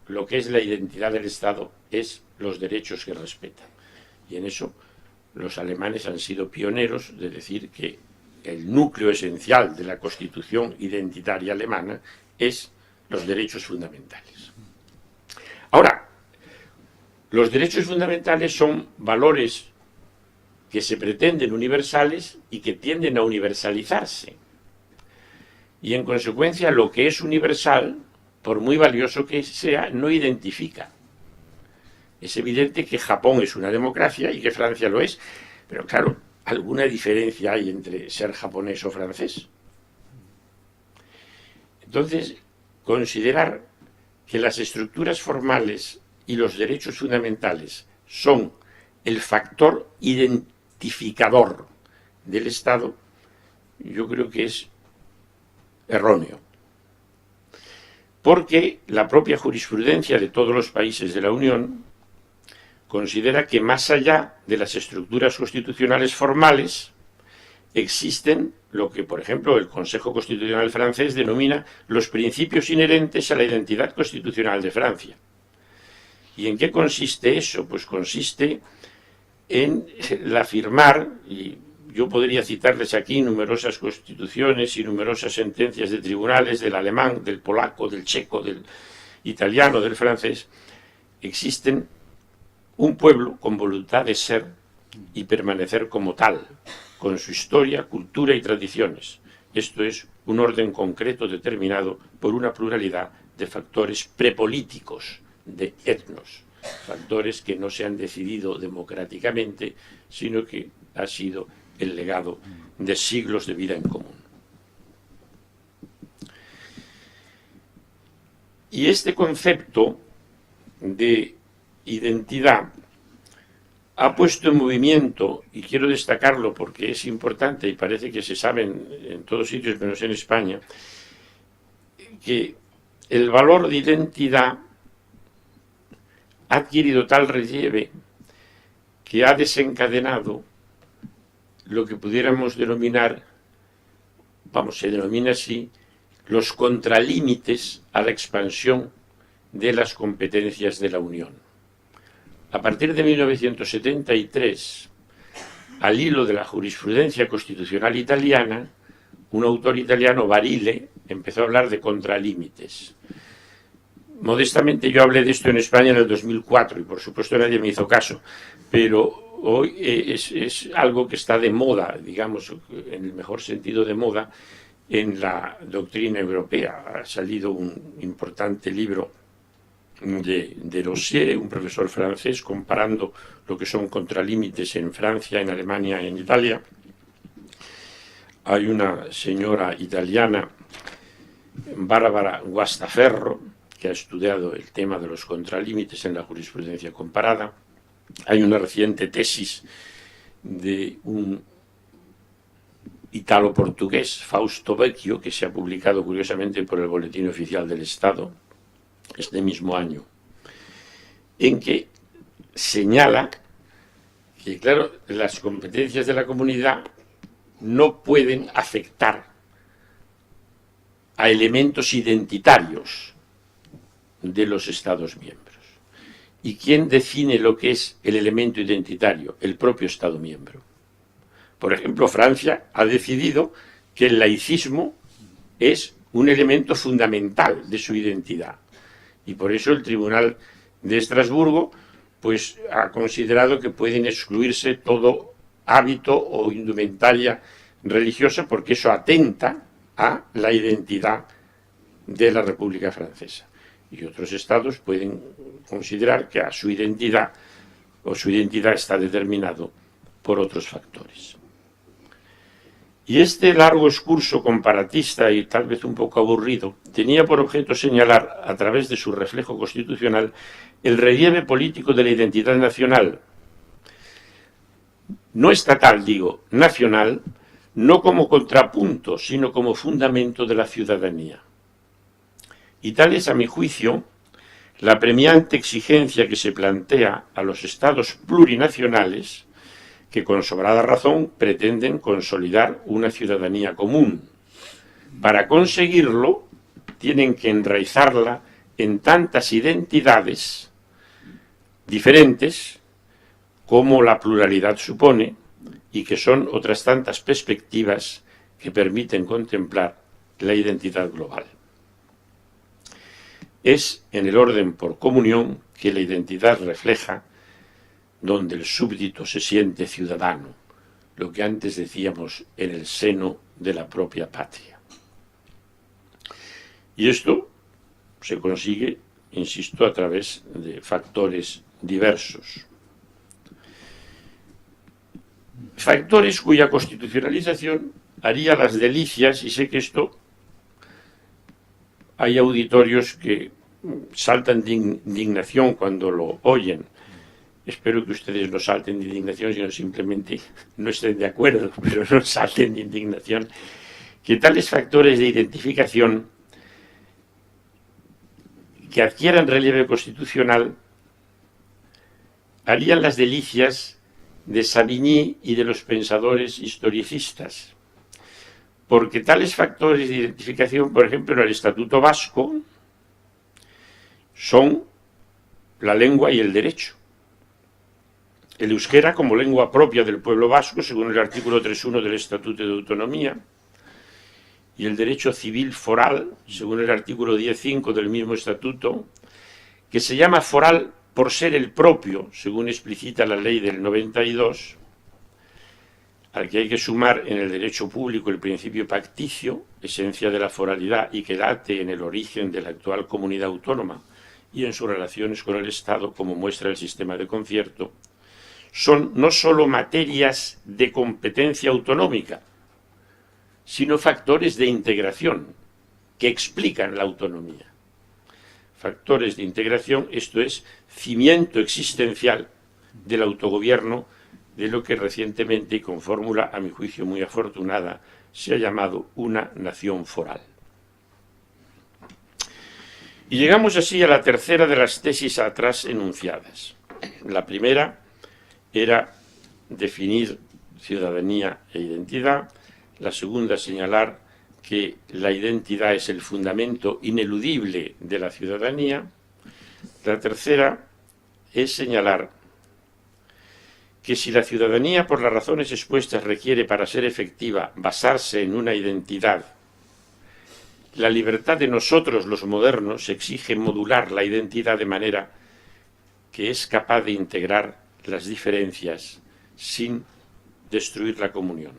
lo que es la identidad del Estado es los derechos que respetan. Y en eso los alemanes han sido pioneros de decir que el núcleo esencial de la Constitución identitaria alemana es los derechos fundamentales. Ahora, los derechos fundamentales son valores que se pretenden universales y que tienden a universalizarse. Y en consecuencia, lo que es universal, por muy valioso que sea, no identifica. Es evidente que Japón es una democracia y que Francia lo es, pero claro, alguna diferencia hay entre ser japonés o francés. Entonces, considerar que las estructuras formales y los derechos fundamentales son el factor identificador del Estado, yo creo que es erróneo. Porque la propia jurisprudencia de todos los países de la Unión considera que más allá de las estructuras constitucionales formales existen lo que, por ejemplo, el Consejo Constitucional francés denomina los principios inherentes a la identidad constitucional de Francia. ¿Y en qué consiste eso? Pues consiste en el afirmar, y yo podría citarles aquí numerosas constituciones y numerosas sentencias de tribunales del alemán, del polaco, del checo, del italiano, del francés, existen un pueblo con voluntad de ser y permanecer como tal, con su historia, cultura y tradiciones. Esto es un orden concreto determinado por una pluralidad de factores prepolíticos, de etnos, factores que no se han decidido democráticamente, sino que ha sido el legado de siglos de vida en común. Y este concepto de identidad ha puesto en movimiento, y quiero destacarlo porque es importante y parece que se sabe en todos sitios menos en España, que el valor de identidad ha adquirido tal relieve que ha desencadenado lo que pudiéramos denominar, se denomina así, los contralímites a la expansión de las competencias de la Unión. A partir de 1973, al hilo de la jurisprudencia constitucional italiana, un autor italiano, Barile, empezó a hablar de contralímites. Modestamente yo hablé de esto en España en el 2004 y por supuesto nadie me hizo caso, pero hoy es algo que está de moda, digamos, en el mejor sentido de moda, en la doctrina europea. Ha salido un importante libro de Rossier, un profesor francés, comparando lo que son contralímites en Francia, en Alemania y en Italia. Hay una señora italiana, Bárbara Guastaferro, que ha estudiado el tema de los contralímites en la jurisprudencia comparada. Hay una reciente tesis de un italo-portugués, Fausto Vecchio, que se ha publicado curiosamente por el Boletín Oficial del Estado este mismo año, en que señala que, claro, las competencias de la comunidad no pueden afectar a elementos identitarios de los Estados miembros. ¿Y quién define lo que es el elemento identitario? El propio Estado miembro. Por ejemplo, Francia ha decidido que el laicismo es un elemento fundamental de su identidad. Y por eso el Tribunal de Estrasburgo pues, ha considerado que pueden excluirse todo hábito o indumentaria religiosa porque eso atenta a la identidad de la República Francesa. Y otros estados pueden considerar que a su identidad está determinado por otros factores. Y este largo excurso comparatista y tal vez un poco aburrido tenía por objeto señalar, a través de su reflejo constitucional, el relieve político de la identidad nacional, no estatal, digo, nacional, no como contrapunto, sino como fundamento de la ciudadanía. Y tal es, a mi juicio, la premiante exigencia que se plantea a los estados plurinacionales que con sobrada razón pretenden consolidar una ciudadanía común. Para conseguirlo, tienen que enraizarla en tantas identidades diferentes como la pluralidad supone y que son otras tantas perspectivas que permiten contemplar la identidad global. Es en el orden por comunión que la identidad refleja donde el súbdito se siente ciudadano, lo que antes decíamos en el seno de la propia patria. Y esto se consigue, insisto, a través de factores diversos. Factores cuya constitucionalización haría las delicias, y sé que esto hay auditorios que saltan de indignación cuando lo oyen. Espero que ustedes no salten de indignación, sino simplemente no estén de acuerdo, pero no salten de indignación. Que tales factores de identificación que adquieran relieve constitucional harían las delicias de Savigny y de los pensadores historicistas, porque tales factores de identificación, por ejemplo, en el Estatuto Vasco, son la lengua y el derecho. El euskera como lengua propia del pueblo vasco, según el artículo 3.1 del Estatuto de Autonomía, y el derecho civil foral, según el artículo 10.5 del mismo estatuto, que se llama foral por ser el propio, según explicita la ley del 92, al que hay que sumar en el derecho público el principio pacticio, esencia de la foralidad y que late en el origen de la actual comunidad autónoma y en sus relaciones con el Estado, como muestra el sistema de concierto, son no solo materias de competencia autonómica, sino factores de integración que explican la autonomía. Factores de integración, esto es, cimiento existencial del autogobierno de lo que recientemente, y con fórmula a mi juicio muy afortunada, se ha llamado una nación foral. Y llegamos así a la tercera de las tesis atrás enunciadas. La primera era definir ciudadanía e identidad. La segunda, señalar que la identidad es el fundamento ineludible de la ciudadanía. La tercera es señalar que si la ciudadanía, por las razones expuestas, requiere para ser efectiva basarse en una identidad, la libertad de nosotros, los modernos, exige modular la identidad de manera que es capaz de integrar las diferencias sin destruir la comunión.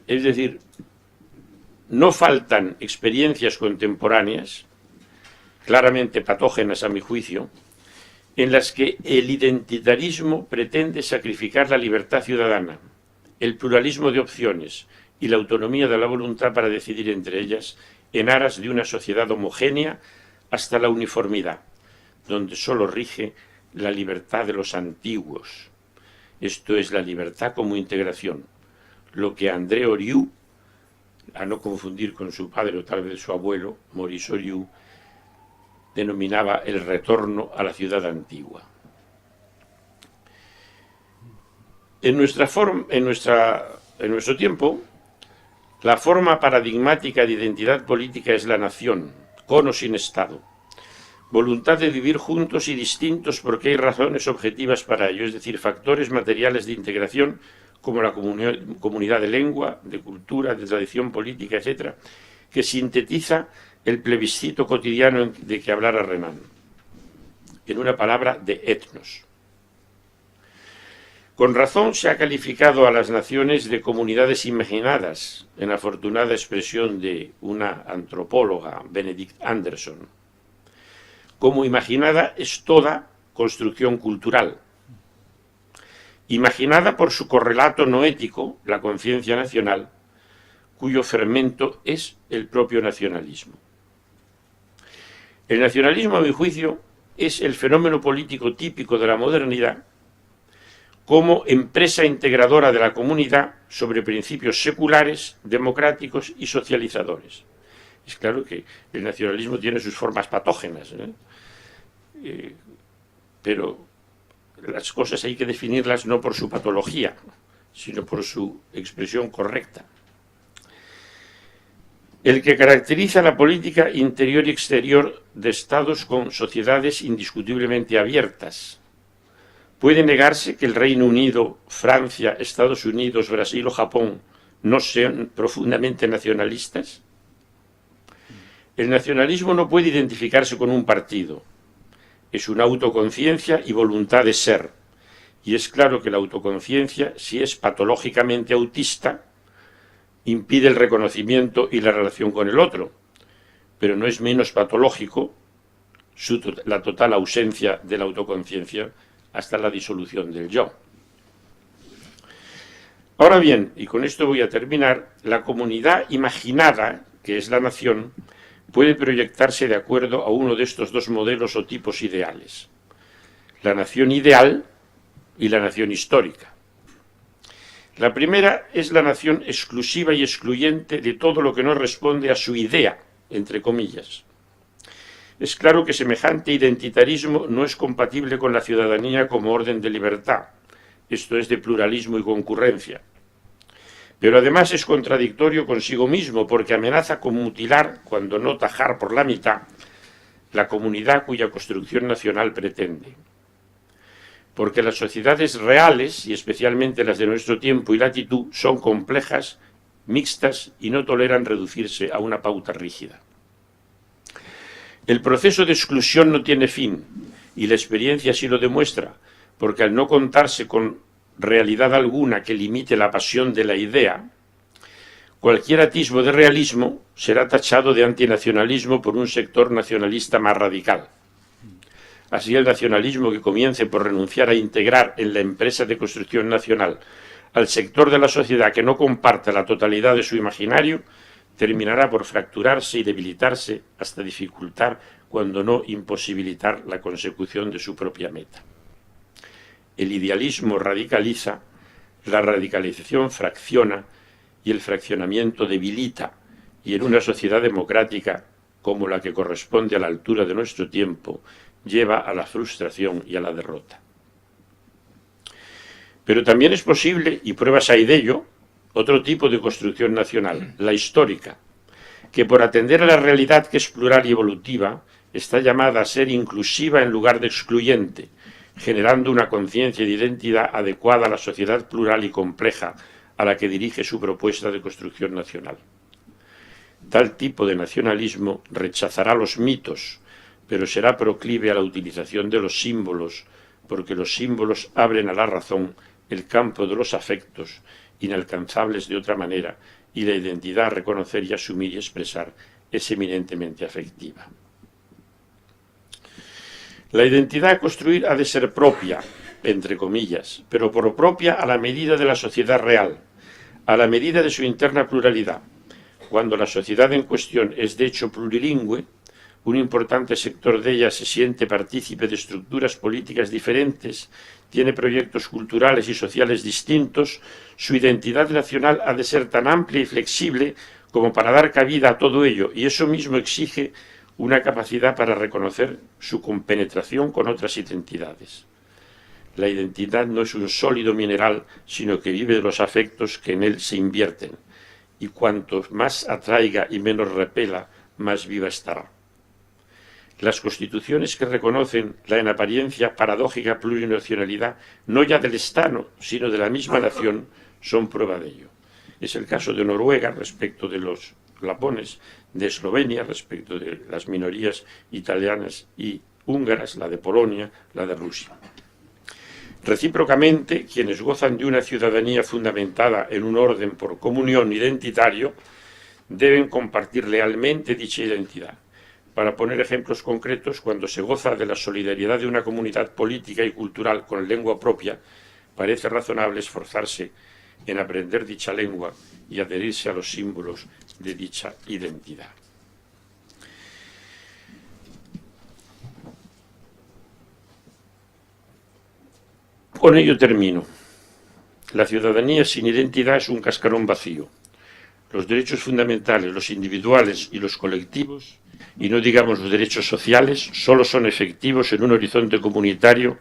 Es decir, no faltan experiencias contemporáneas, claramente patógenas a mi juicio, en las que el identitarismo pretende sacrificar la libertad ciudadana, el pluralismo de opciones y la autonomía de la voluntad para decidir entre ellas en aras de una sociedad homogénea hasta la uniformidad, donde solo rige la libertad de los antiguos. Esto es la libertad como integración, lo que André Oriou, a no confundir con su padre o tal vez su abuelo, Maurice Oriou, denominaba el retorno a la ciudad antigua. En nuestro tiempo, la forma paradigmática de identidad política es la nación, con o sin Estado. Voluntad de vivir juntos y distintos porque hay razones objetivas para ello, es decir, factores materiales de integración como la comunidad de lengua, de cultura, de tradición política, etc., que sintetiza el plebiscito cotidiano de que hablara Renan, en una palabra, de etnos. Con razón se ha calificado a las naciones de comunidades imaginadas, en afortunada expresión de una antropóloga, Benedict Anderson. Como imaginada es toda construcción cultural, imaginada por su correlato noético, la conciencia nacional, cuyo fermento es el propio nacionalismo. El nacionalismo, a mi juicio, es el fenómeno político típico de la modernidad como empresa integradora de la comunidad sobre principios seculares, democráticos y socializadores. Es claro que el nacionalismo tiene sus formas patógenas, pero las cosas hay que definirlas no por su patología, sino por su expresión correcta. El que caracteriza la política interior y exterior de estados con sociedades indiscutiblemente abiertas. ¿Puede negarse que el Reino Unido, Francia, Estados Unidos, Brasil o Japón no sean profundamente nacionalistas? El nacionalismo no puede identificarse con un partido. Es una autoconciencia y voluntad de ser. Y es claro que la autoconciencia, si es patológicamente autista, impide el reconocimiento y la relación con el otro, pero no es menos patológico la total ausencia de la autoconciencia hasta la disolución del yo. Ahora bien, y con esto voy a terminar, la comunidad imaginada, que es la nación, puede proyectarse de acuerdo a uno de estos dos modelos o tipos ideales: la nación ideal y la nación histórica. La primera es la nación exclusiva y excluyente de todo lo que no responde a su idea entre comillas. Es claro que semejante identitarismo no es compatible con la ciudadanía como orden de libertad, esto es de pluralismo y concurrencia. Pero además es contradictorio consigo mismo porque amenaza con mutilar, cuando no tajar por la mitad, la comunidad cuya construcción nacional pretende. Porque las sociedades reales, y especialmente las de nuestro tiempo y latitud, son complejas, mixtas y no toleran reducirse a una pauta rígida. El proceso de exclusión no tiene fin, y la experiencia así lo demuestra, porque al no contarse con realidad alguna que limite la pasión de la idea, cualquier atisbo de realismo será tachado de antinacionalismo por un sector nacionalista más radical. Así el nacionalismo que comience por renunciar a integrar en la empresa de construcción nacional al sector de la sociedad que no comparta la totalidad de su imaginario, terminará por fracturarse y debilitarse hasta dificultar, cuando no imposibilitar, la consecución de su propia meta. El idealismo radicaliza, la radicalización fracciona y el fraccionamiento debilita, y en una sociedad democrática como la que corresponde a la altura de nuestro tiempo, lleva a la frustración y a la derrota. Pero también es posible, y pruebas hay de ello, otro tipo de construcción nacional, la histórica, que por atender a la realidad que es plural y evolutiva, está llamada a ser inclusiva en lugar de excluyente, generando una conciencia de identidad adecuada a la sociedad plural y compleja a la que dirige su propuesta de construcción nacional. Tal tipo de nacionalismo rechazará los mitos, pero será proclive a la utilización de los símbolos, porque los símbolos abren a la razón el campo de los afectos, inalcanzables de otra manera, y la identidad a reconocer y asumir y expresar es eminentemente afectiva. La identidad a construir ha de ser propia, entre comillas, pero por propia a la medida de la sociedad real, a la medida de su interna pluralidad. Cuando la sociedad en cuestión es de hecho plurilingüe, un importante sector de ella se siente partícipe de estructuras políticas diferentes, tiene proyectos culturales y sociales distintos, su identidad nacional ha de ser tan amplia y flexible como para dar cabida a todo ello, y eso mismo exige una capacidad para reconocer su compenetración con otras identidades. La identidad no es un sólido mineral, sino que vive de los afectos que en él se invierten, y cuanto más atraiga y menos repela, más viva estará. Las constituciones que reconocen la en apariencia paradójica plurinacionalidad, no ya del Estado, sino de la misma nación, son prueba de ello. Es el caso de Noruega respecto de los lapones, de Eslovenia respecto de las minorías italianas y húngaras, la de Polonia, la de Rusia. Recíprocamente, quienes gozan de una ciudadanía fundamentada en un orden por comunión identitario, deben compartir lealmente dicha identidad. Para poner ejemplos concretos, cuando se goza de la solidaridad de una comunidad política y cultural con lengua propia, parece razonable esforzarse en aprender dicha lengua y adherirse a los símbolos de dicha identidad. Con ello termino. La ciudadanía sin identidad es un cascarón vacío. Los derechos fundamentales, los individuales y los colectivos, y no digamos los derechos sociales, solo son efectivos en un horizonte comunitario,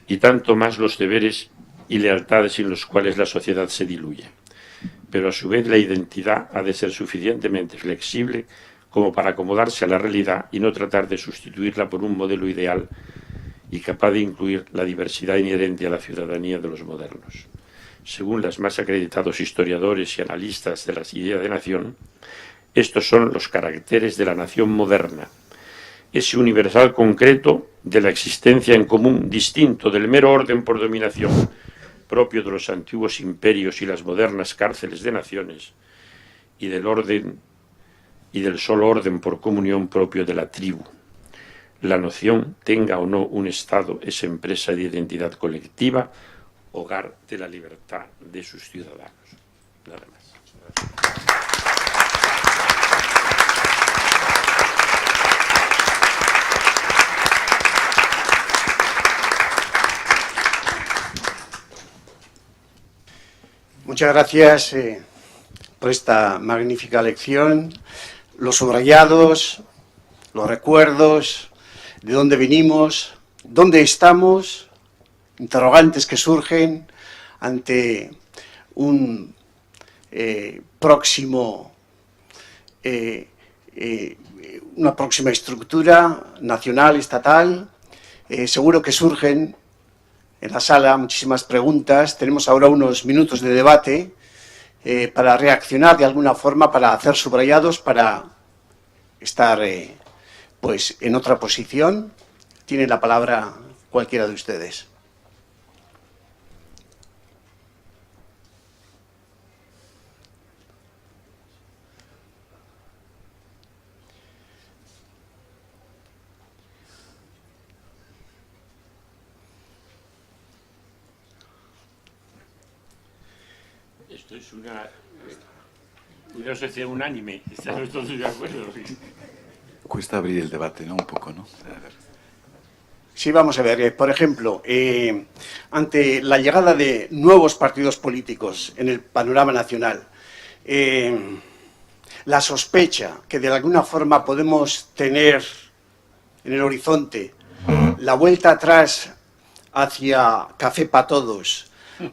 y tanto más los deberes y lealtades en los cuales la sociedad se diluye. Pero a su vez la identidad ha de ser suficientemente flexible como para acomodarse a la realidad y no tratar de sustituirla por un modelo ideal y capaz de incluir la diversidad inherente a la ciudadanía de los modernos. Según los más acreditados historiadores y analistas de la idea de nación, estos son los caracteres de la nación moderna, ese universal concreto de la existencia en común, distinto del mero orden por dominación, propio de los antiguos imperios y las modernas cárceles de naciones, y del orden y del solo orden por comunión propio de la tribu. La noción, tenga o no un Estado, es empresa de identidad colectiva, hogar de la libertad de sus ciudadanos. Nada más. Muchas gracias por esta magnífica lección, los subrayados, los recuerdos, de dónde venimos, dónde estamos, interrogantes que surgen ante un una próxima estructura nacional, estatal. Seguro que surgen en la sala muchísimas preguntas. Tenemos ahora unos minutos de debate para reaccionar de alguna forma, para hacer subrayados, para estar pues en otra posición. Tiene la palabra cualquiera de ustedes. Esto es una sociedad unánime, estamos todos de acuerdo. Cuesta abrir el debate, ¿no? Un poco, ¿no? A ver. Sí, vamos a ver. Por ejemplo, ante la llegada de nuevos partidos políticos en el panorama nacional, la sospecha que de alguna forma podemos tener en el horizonte la vuelta atrás hacia Café para Todos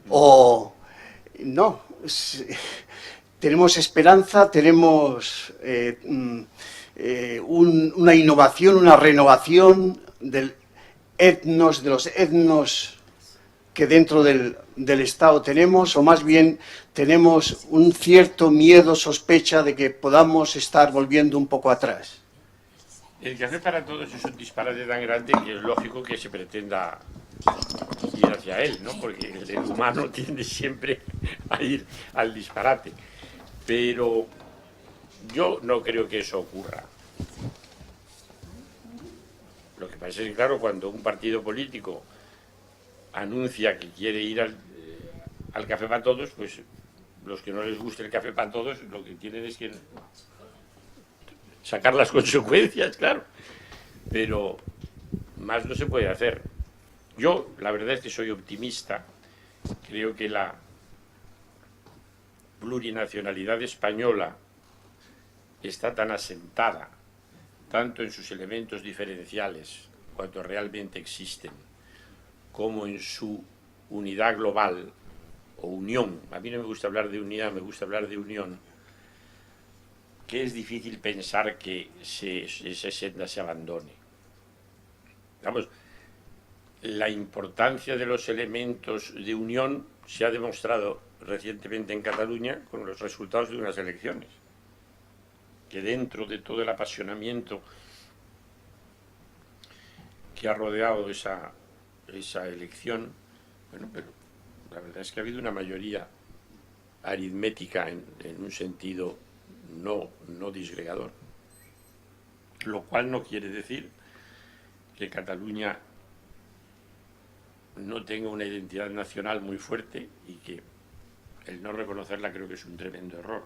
o no, tenemos esperanza, tenemos una innovación, una renovación de los etnos que dentro del Estado tenemos, o más bien tenemos un cierto miedo, sospecha de que podamos estar volviendo un poco atrás. El Café para Todos es un disparate tan grande que es lógico que se pretenda ir hacia él, ¿no? Porque el ser humano tiende siempre a ir al disparate. Pero yo no creo que eso ocurra. Lo que pasa es que, claro, cuando un partido político anuncia que quiere ir al Café para Todos, pues los que no les guste el Café para Todos lo que tienen es que sacar las consecuencias, claro. Pero más no se puede hacer. Yo, la verdad es que soy optimista. Creo que la plurinacionalidad española está tan asentada, tanto en sus elementos diferenciales, cuanto realmente existen, como en su unidad global o unión. A mí no me gusta hablar de unidad, me gusta hablar de unión, que es difícil pensar que esa senda se abandone. Vamos, la importancia de los elementos de unión se ha demostrado recientemente en Cataluña con los resultados de unas elecciones, que dentro de todo el apasionamiento que ha rodeado esa elección, bueno, pero la verdad es que ha habido una mayoría aritmética en un sentido no disgregador, lo cual no quiere decir que Cataluña no tenga una identidad nacional muy fuerte y que el no reconocerla creo que es un tremendo error.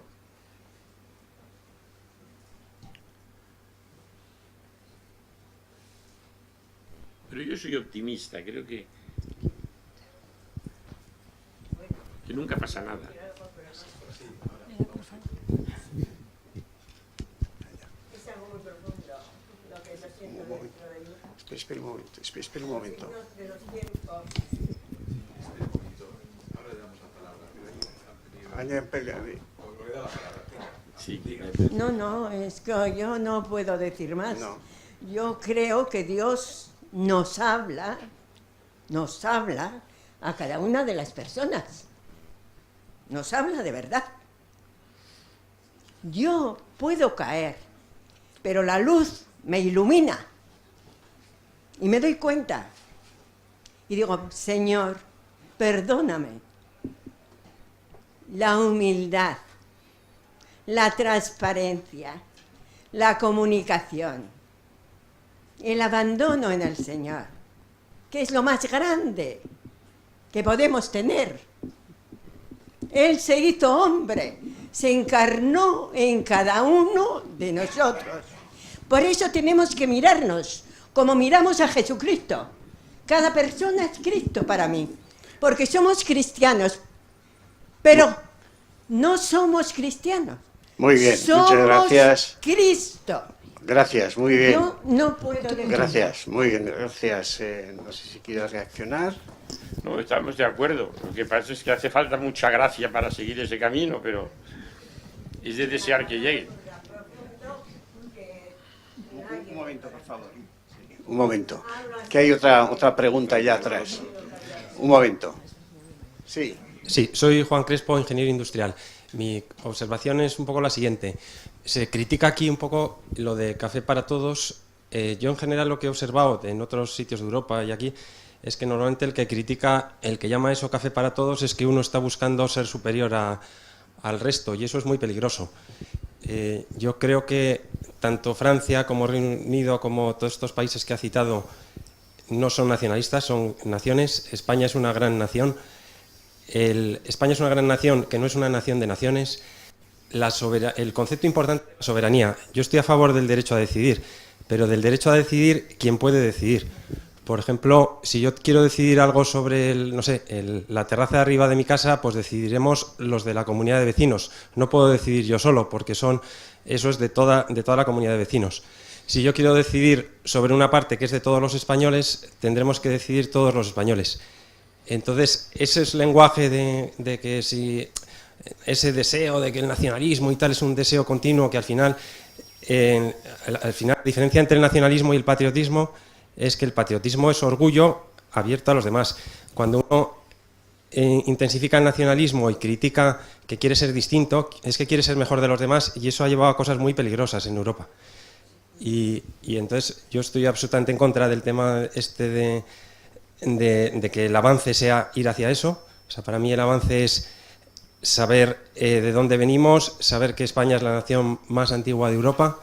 Pero yo soy optimista, creo que nunca pasa nada. Espera un momento. No, es que yo no puedo decir más. No. Yo creo que Dios nos habla a cada una de las personas. Nos habla de verdad. Yo puedo caer, pero la luz me ilumina. Y me doy cuenta. Y digo, Señor, perdóname. La humildad, la transparencia, la comunicación, el abandono en el Señor, que es lo más grande que podemos tener. Él se hizo hombre, se encarnó en cada uno de nosotros. Por eso tenemos que mirarnos como miramos a Jesucristo. Cada persona es Cristo para mí, porque somos cristianos, pero no somos cristianos. Muy bien, Somos muchas gracias. Cristo. Gracias, muy bien. Yo no puedo decir. Gracias, muy bien, gracias. No sé si quieres reaccionar. No, estamos de acuerdo. Lo que pasa es que hace falta mucha gracia para seguir ese camino, pero es de desear que llegue. Un momento, por favor. Un momento, que hay otra pregunta allá atrás. Un momento. Sí. Sí, soy Juan Crespo, ingeniero industrial. Mi observación es un poco la siguiente. Se critica aquí un poco lo de café para todos. Yo en general lo que he observado en otros sitios de Europa y aquí es que normalmente el que critica, el que llama eso café para todos, es que uno está buscando ser superior al resto, y eso es muy peligroso. Yo creo que tanto Francia como Reino Unido como todos estos países que ha citado no son nacionalistas, son naciones. España es una gran nación. España es una gran nación que no es una nación de naciones. El concepto importante de la soberanía. Yo estoy a favor del derecho a decidir, pero del derecho a decidir, ¿quién puede decidir? Por ejemplo, si yo quiero decidir algo sobre la terraza de arriba de mi casa, pues decidiremos los de la comunidad de vecinos. No puedo decidir yo solo, porque eso es de toda la comunidad de vecinos. Si yo quiero decidir sobre una parte que es de todos los españoles, tendremos que decidir todos los españoles. Entonces, ese es el lenguaje de que si ese deseo de que el nacionalismo y tal es un deseo continuo, que al final la diferencia entre el nacionalismo y el patriotismo es que el patriotismo es orgullo abierto a los demás. Cuando uno intensifica el nacionalismo y critica que quiere ser distinto, es que quiere ser mejor de los demás, y eso ha llevado a cosas muy peligrosas en Europa. Y entonces yo estoy absolutamente en contra del tema de que el avance sea ir hacia eso. O sea, para mí el avance es saber de dónde venimos, saber que España es la nación más antigua de Europa,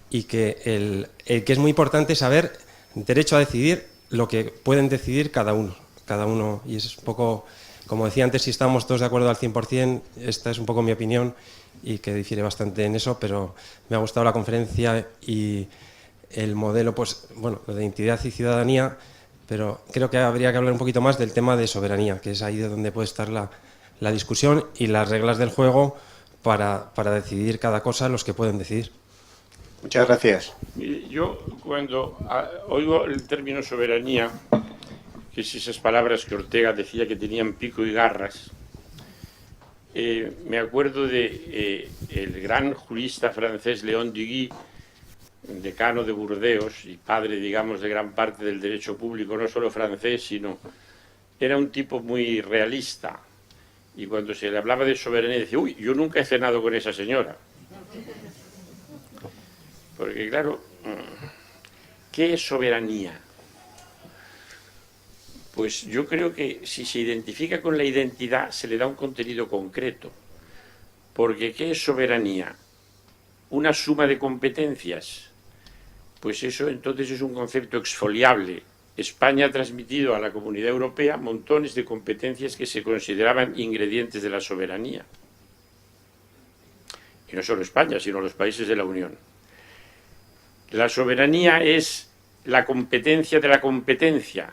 y que que es muy importante saber derecho a decidir lo que pueden decidir cada uno. Y es un poco, como decía antes, si estamos todos de acuerdo al 100%, esta es un poco mi opinión, y que difiere bastante en eso, pero me ha gustado la conferencia y el modelo, pues bueno, lo de identidad y ciudadanía, pero creo que habría que hablar un poquito más del tema de soberanía, que es ahí de donde puede estar la discusión y las reglas del juego para decidir cada cosa los que pueden decidir. Muchas gracias. Mire, yo cuando oigo el término soberanía, que es esas palabras que Ortega decía que tenían pico y garras, me acuerdo de el gran jurista francés Léon Duguy, decano de Burdeos y padre, digamos, de gran parte del derecho público, no solo francés, sino era un tipo muy realista. Y cuando se le hablaba de soberanía, decía, uy, yo nunca he cenado con esa señora. Porque claro, ¿qué es soberanía? Pues yo creo que si se identifica con la identidad se le da un contenido concreto. Porque ¿qué es soberanía? ¿Una suma de competencias? Pues eso entonces es un concepto exfoliable. España ha transmitido a la Comunidad Europea montones de competencias que se consideraban ingredientes de la soberanía. Y no solo España, sino los países de la Unión. La soberanía es la competencia de la competencia.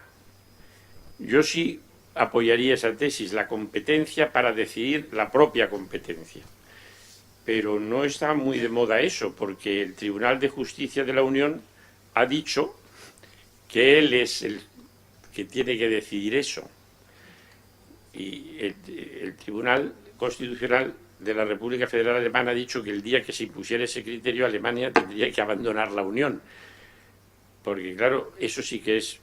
Yo sí apoyaría esa tesis, la competencia para decidir la propia competencia. Pero no está muy de moda eso, porque el Tribunal de Justicia de la Unión ha dicho que él es el que tiene que decidir eso. Y el Tribunal Constitucional de la República Federal Alemana ha dicho que el día que se impusiera ese criterio, Alemania tendría que abandonar la Unión. Porque, claro, eso sí que es,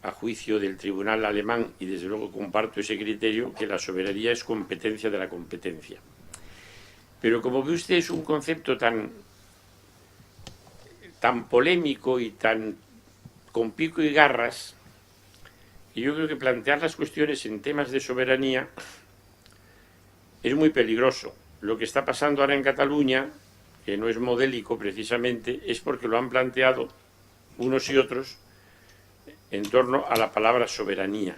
a juicio del tribunal alemán, y desde luego comparto ese criterio, que la soberanía es competencia de la competencia. Pero como ve usted, es un concepto tan polémico y tan con pico y garras, y yo creo que plantear las cuestiones en temas de soberanía es muy peligroso. Lo que está pasando ahora en Cataluña, que no es modélico precisamente, es porque lo han planteado unos y otros en torno a la palabra soberanía.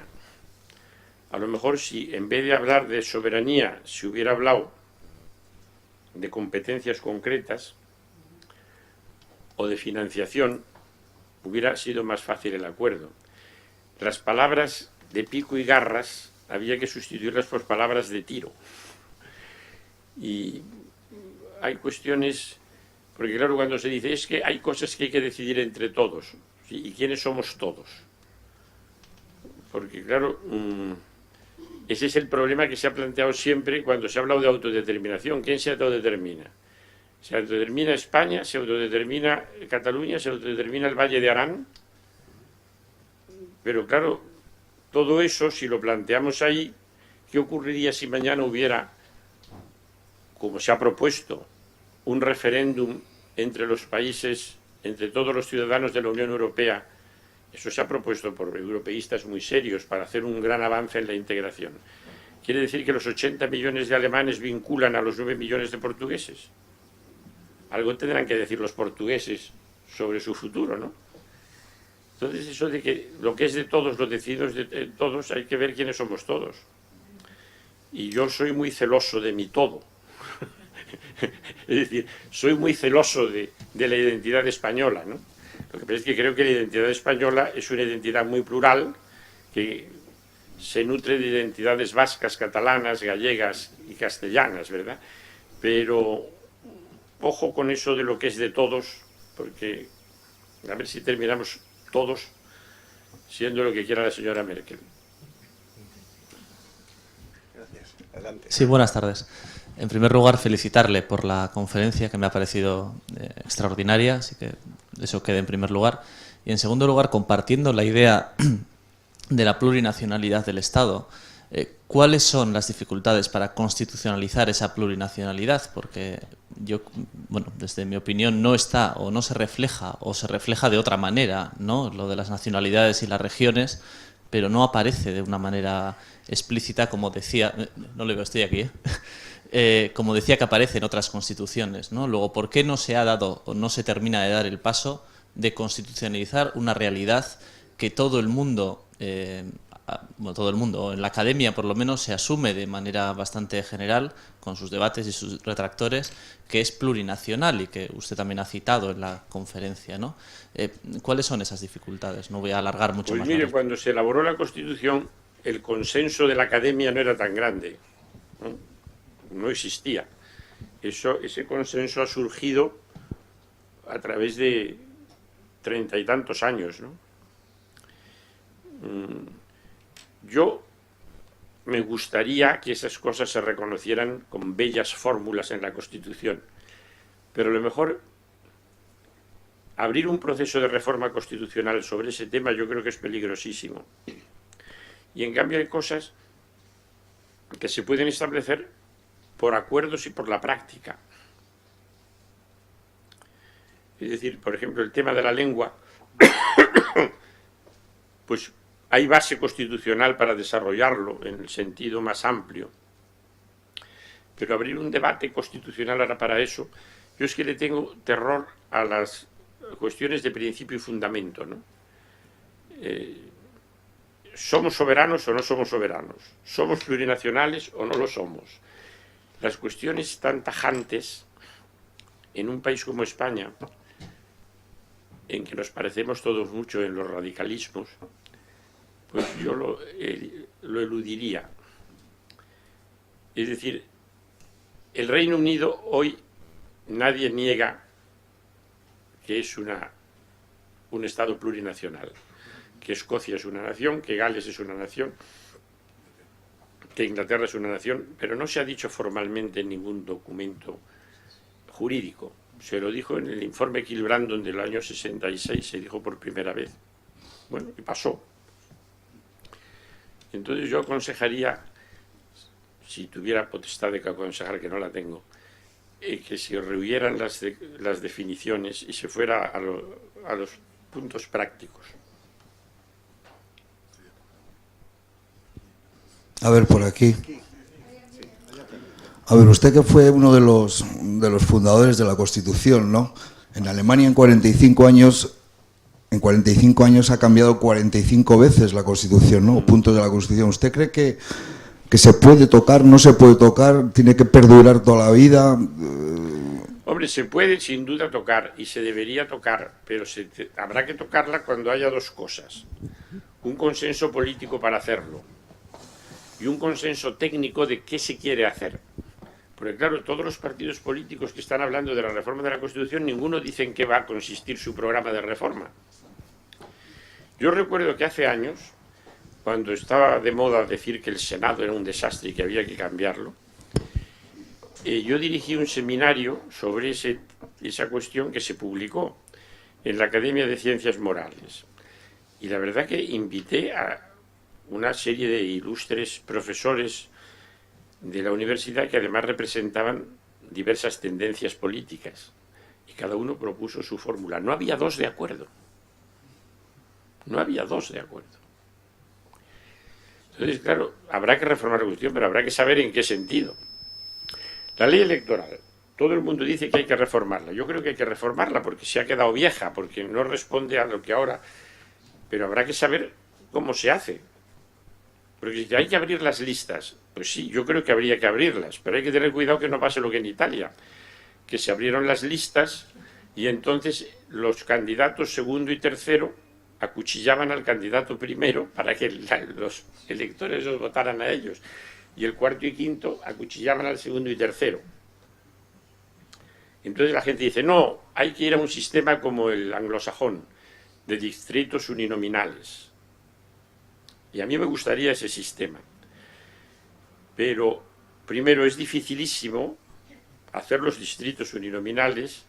A lo mejor si en vez de hablar de soberanía se hubiera hablado de competencias concretas o de financiación, hubiera sido más fácil el acuerdo. Las palabras de pico y garras había que sustituirlas por palabras de tiro. Y hay cuestiones, porque claro, cuando se dice es que hay cosas que hay que decidir entre todos, ¿sí? ¿Y quiénes somos todos? Porque claro, ese es el problema que se ha planteado siempre cuando se ha hablado de autodeterminación. ¿Quién se autodetermina? Se autodetermina España, se autodetermina Cataluña, se autodetermina el Valle de Arán. Pero claro, todo eso, si lo planteamos ahí, ¿qué ocurriría si mañana hubiera, como se ha propuesto, un referéndum entre los países, entre todos los ciudadanos de la Unión Europea? Eso se ha propuesto por europeístas muy serios para hacer un gran avance en la integración. ¿Quiere decir que los 80 millones de alemanes vinculan a los 9 millones de portugueses? Algo tendrán que decir los portugueses sobre su futuro, ¿no? Entonces, eso de que lo que es de todos, lo decididos de todos, hay que ver quiénes somos todos. Y yo soy muy celoso de mi todo. Es decir, soy muy celoso de la identidad española, ¿no? Lo que pasa es que creo que la identidad española es una identidad muy plural, que se nutre de identidades vascas, catalanas, gallegas y castellanas, ¿verdad? Pero ojo con eso de lo que es de todos, porque a ver si terminamos todos siendo lo que quiera la señora Merkel. Gracias. Adelante. Sí, buenas tardes. En primer lugar, felicitarle por la conferencia, que me ha parecido extraordinaria, así que eso quede en primer lugar. Y en segundo lugar, compartiendo la idea de la plurinacionalidad del Estado, ¿cuáles son las dificultades para constitucionalizar esa plurinacionalidad? Porque yo, bueno, desde mi opinión no está o no se refleja o se refleja de otra manera, ¿no? Lo de las nacionalidades y las regiones, pero no aparece de una manera explícita, como decía, no le veo, estoy aquí, como decía que aparece en otras constituciones, ¿no? Luego, ¿por qué no se ha dado o no se termina de dar el paso de constitucionalizar una realidad que todo el mundo, bueno, todo el mundo, en la academia por lo menos, se asume de manera bastante general, con sus debates y sus retractores, que es plurinacional y que usted también ha citado en la conferencia, ¿no? ¿Cuáles son esas dificultades? No voy a alargar mucho Pues más. mire, cuando se elaboró la Constitución, el consenso de la academia no era tan grande, ¿no? No existía. Ese consenso ha surgido a través de 30 y tantos años, ¿no? Yo me gustaría que esas cosas se reconocieran con bellas fórmulas en la Constitución, pero a lo mejor abrir un proceso de reforma constitucional sobre ese tema yo creo que es peligrosísimo. Y en cambio hay cosas que se pueden establecer por acuerdos y por la práctica. Es decir, por ejemplo, el tema de la lengua, pues hay base constitucional para desarrollarlo en el sentido más amplio. Pero abrir un debate constitucional ahora para eso, yo es que le tengo terror a las cuestiones de principio y fundamento, ¿no? ¿Somos soberanos o no somos soberanos? ¿Somos plurinacionales o no lo somos? Las cuestiones tan tajantes en un país como España, en que nos parecemos todos mucho en los radicalismos, pues yo lo eludiría. Es decir, el Reino Unido hoy nadie niega que es un Estado plurinacional, que Escocia es una nación, que Gales es una nación, que Inglaterra es una nación, pero no se ha dicho formalmente en ningún documento jurídico. Se lo dijo en el informe Kilbrandon del año 66, se dijo por primera vez. Bueno, y pasó. Entonces yo aconsejaría, si tuviera potestad de aconsejar, que no la tengo, que se rehuyeran las definiciones y se fuera a los puntos prácticos. A ver, por aquí. A ver, usted que fue uno de los fundadores de la Constitución, ¿no? En Alemania en 45 años ha cambiado 45 veces la Constitución, ¿no? Puntos de la Constitución. ¿Usted cree que se puede tocar, no se puede tocar, tiene que perdurar toda la vida? Hombre, se puede sin duda tocar y se debería tocar, pero habrá que tocarla cuando haya dos cosas. Un consenso político para hacerlo y un consenso técnico de qué se quiere hacer. Porque claro, todos los partidos políticos que están hablando de la reforma de la Constitución, ninguno dice en qué va a consistir su programa de reforma. Yo recuerdo que hace años, cuando estaba de moda decir que el Senado era un desastre y que había que cambiarlo, yo dirigí un seminario sobre esa cuestión que se publicó en la Academia de Ciencias Morales. Y la verdad que invité a una serie de ilustres profesores de la universidad que además representaban diversas tendencias políticas. Y cada uno propuso su fórmula. No había dos de acuerdo. No había dos de acuerdo. Entonces, claro, habrá que reformar la Constitución, pero habrá que saber en qué sentido. La ley electoral. Todo el mundo dice que hay que reformarla. Yo creo que hay que reformarla porque se ha quedado vieja, porque no responde a lo que ahora... Pero habrá que saber cómo se hace. Porque si hay que abrir las listas, pues sí, yo creo que habría que abrirlas, pero hay que tener cuidado que no pase lo que en Italia, que se abrieron las listas y entonces los candidatos segundo y tercero acuchillaban al candidato primero para que los electores los votaran a ellos, y el cuarto y quinto acuchillaban al segundo y tercero. Entonces la gente dice, no, hay que ir a un sistema como el anglosajón, de distritos uninominales. Y a mí me gustaría ese sistema. Pero, primero, es dificilísimo hacer los distritos uninominales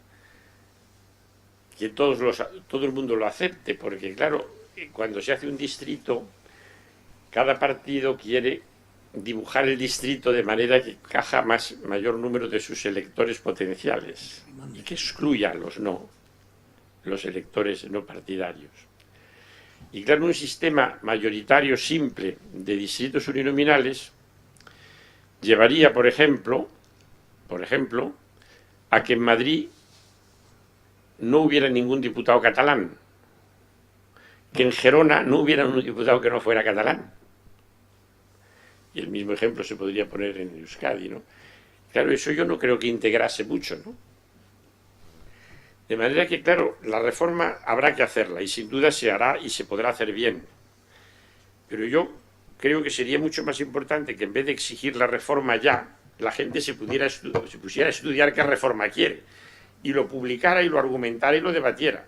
que todo el mundo lo acepte, porque, claro, cuando se hace un distrito, cada partido quiere dibujar el distrito de manera que encaja mayor número de sus electores potenciales y que excluya a los electores no partidarios. Y claro, un sistema mayoritario simple de distritos uninominales llevaría, por ejemplo, a que en Madrid no hubiera ningún diputado catalán, que en Gerona no hubiera un diputado que no fuera catalán. Y el mismo ejemplo se podría poner en Euskadi, ¿no? Claro, eso yo no creo que integrase mucho, ¿no? De manera que, claro, la reforma habrá que hacerla y sin duda se hará y se podrá hacer bien. Pero yo creo que sería mucho más importante que en vez de exigir la reforma ya, la gente se pusiera a estudiar qué reforma quiere y lo publicara y lo argumentara y lo debatiera.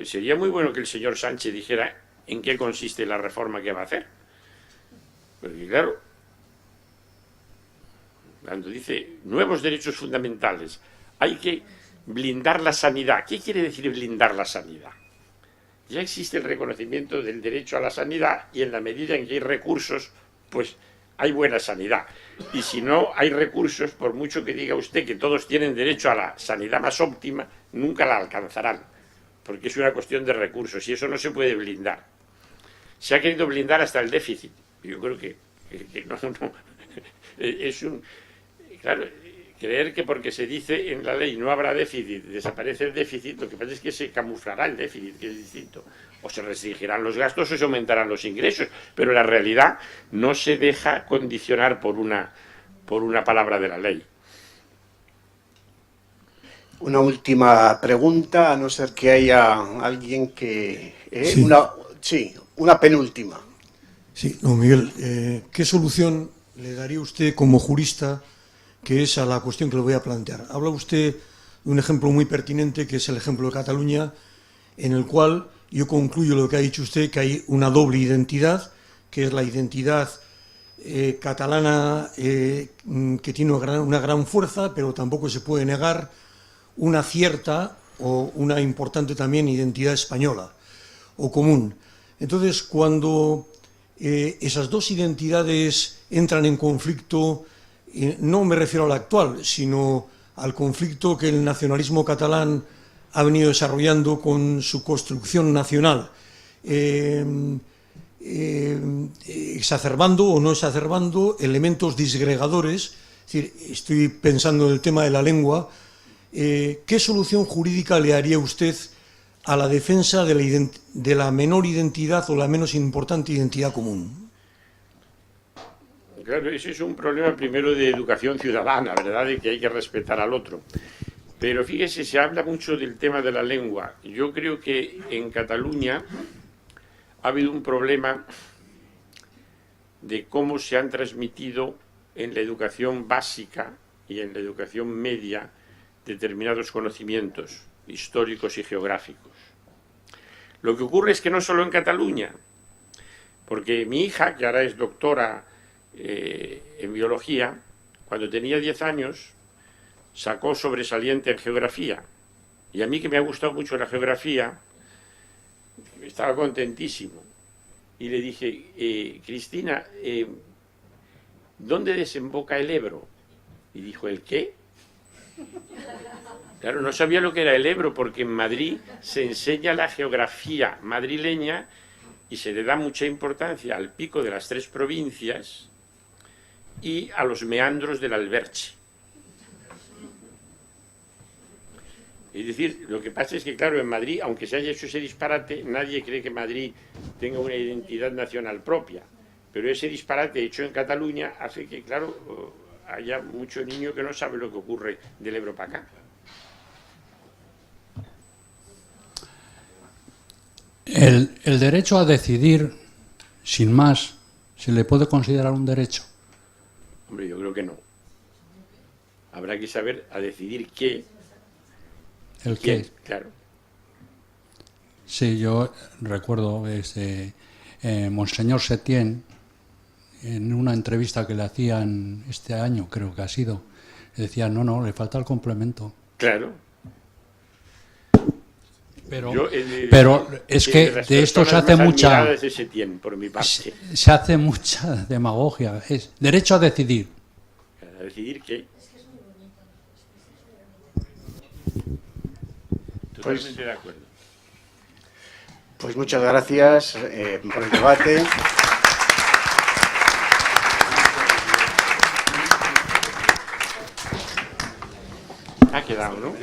Sería muy bueno que el señor Sánchez dijera en qué consiste la reforma que va a hacer. Porque claro, cuando dice nuevos derechos fundamentales, hay que blindar la sanidad. ¿Qué quiere decir blindar la sanidad? Ya existe el reconocimiento del derecho a la sanidad y en la medida en que hay recursos, pues hay buena sanidad. Y si no hay recursos, por mucho que diga usted que todos tienen derecho a la sanidad más óptima, nunca la alcanzarán, porque es una cuestión de recursos y eso no se puede blindar. Se ha querido blindar hasta el déficit. Yo creo que no. Es un... Claro, creer que porque se dice en la ley no habrá déficit, desaparece el déficit, lo que pasa es que se camuflará el déficit, que es distinto. O se restringirán los gastos o se aumentarán los ingresos, pero la realidad no se deja condicionar por una palabra de la ley. Una última pregunta, a no ser que haya alguien que... una penúltima. Sí, don Miguel, ¿qué solución le daría usted como jurista, que es a la cuestión que le voy a plantear? Habla usted de un ejemplo muy pertinente, que es el ejemplo de Cataluña, en el cual yo concluyo lo que ha dicho usted, que hay una doble identidad, que es la identidad catalana, que tiene una gran fuerza, pero tampoco se puede negar una cierta o una importante también identidad española o común. Entonces, cuando esas dos identidades entran en conflicto, no me refiero al actual, sino al conflicto que el nacionalismo catalán ha venido desarrollando con su construcción nacional, exacerbando o no exacerbando elementos disgregadores. Es decir, estoy pensando en el tema de la lengua. ¿Qué solución jurídica le haría usted a la defensa de la menor identidad o la menos importante identidad común? Claro, ese es un problema primero de educación ciudadana, ¿verdad?, de que hay que respetar al otro. Pero fíjese, se habla mucho del tema de la lengua. Yo creo que en Cataluña ha habido un problema de cómo se han transmitido en la educación básica y en la educación media determinados conocimientos históricos y geográficos. Lo que ocurre es que no solo en Cataluña, porque mi hija, que ahora es doctora en biología, cuando tenía 10 años sacó sobresaliente en geografía, y a mí, que me ha gustado mucho la geografía, estaba contentísimo. Y le dije, Cristina, ¿dónde desemboca el Ebro? Y dijo, ¿el qué? Claro, no sabía lo que era el Ebro, porque en Madrid se enseña la geografía madrileña y se le da mucha importancia al pico de las 3 provincias y a los meandros del Alberche. Es decir, lo que pasa es que, claro, en Madrid, aunque se haya hecho ese disparate, nadie cree que Madrid tenga una identidad nacional propia. Pero ese disparate hecho en Cataluña hace que, claro, haya mucho niño que no sabe lo que ocurre del Ebro para acá. El derecho a decidir, sin más, ¿se le puede considerar un derecho? Hombre, yo creo que no. Habrá que saber a decidir qué. ¿El ¿Quién? qué? Claro. Sí, yo recuerdo Monseñor Setién, en una entrevista que le hacían este año, creo que ha sido, decía, no, le falta el complemento. Claro. Pero es que de esto se hace mucha... Por mi parte. Se hace mucha demagogia. Es derecho a decidir. ¿A decidir qué? Totalmente de acuerdo. Pues muchas gracias por el debate. Ha quedado, ¿no?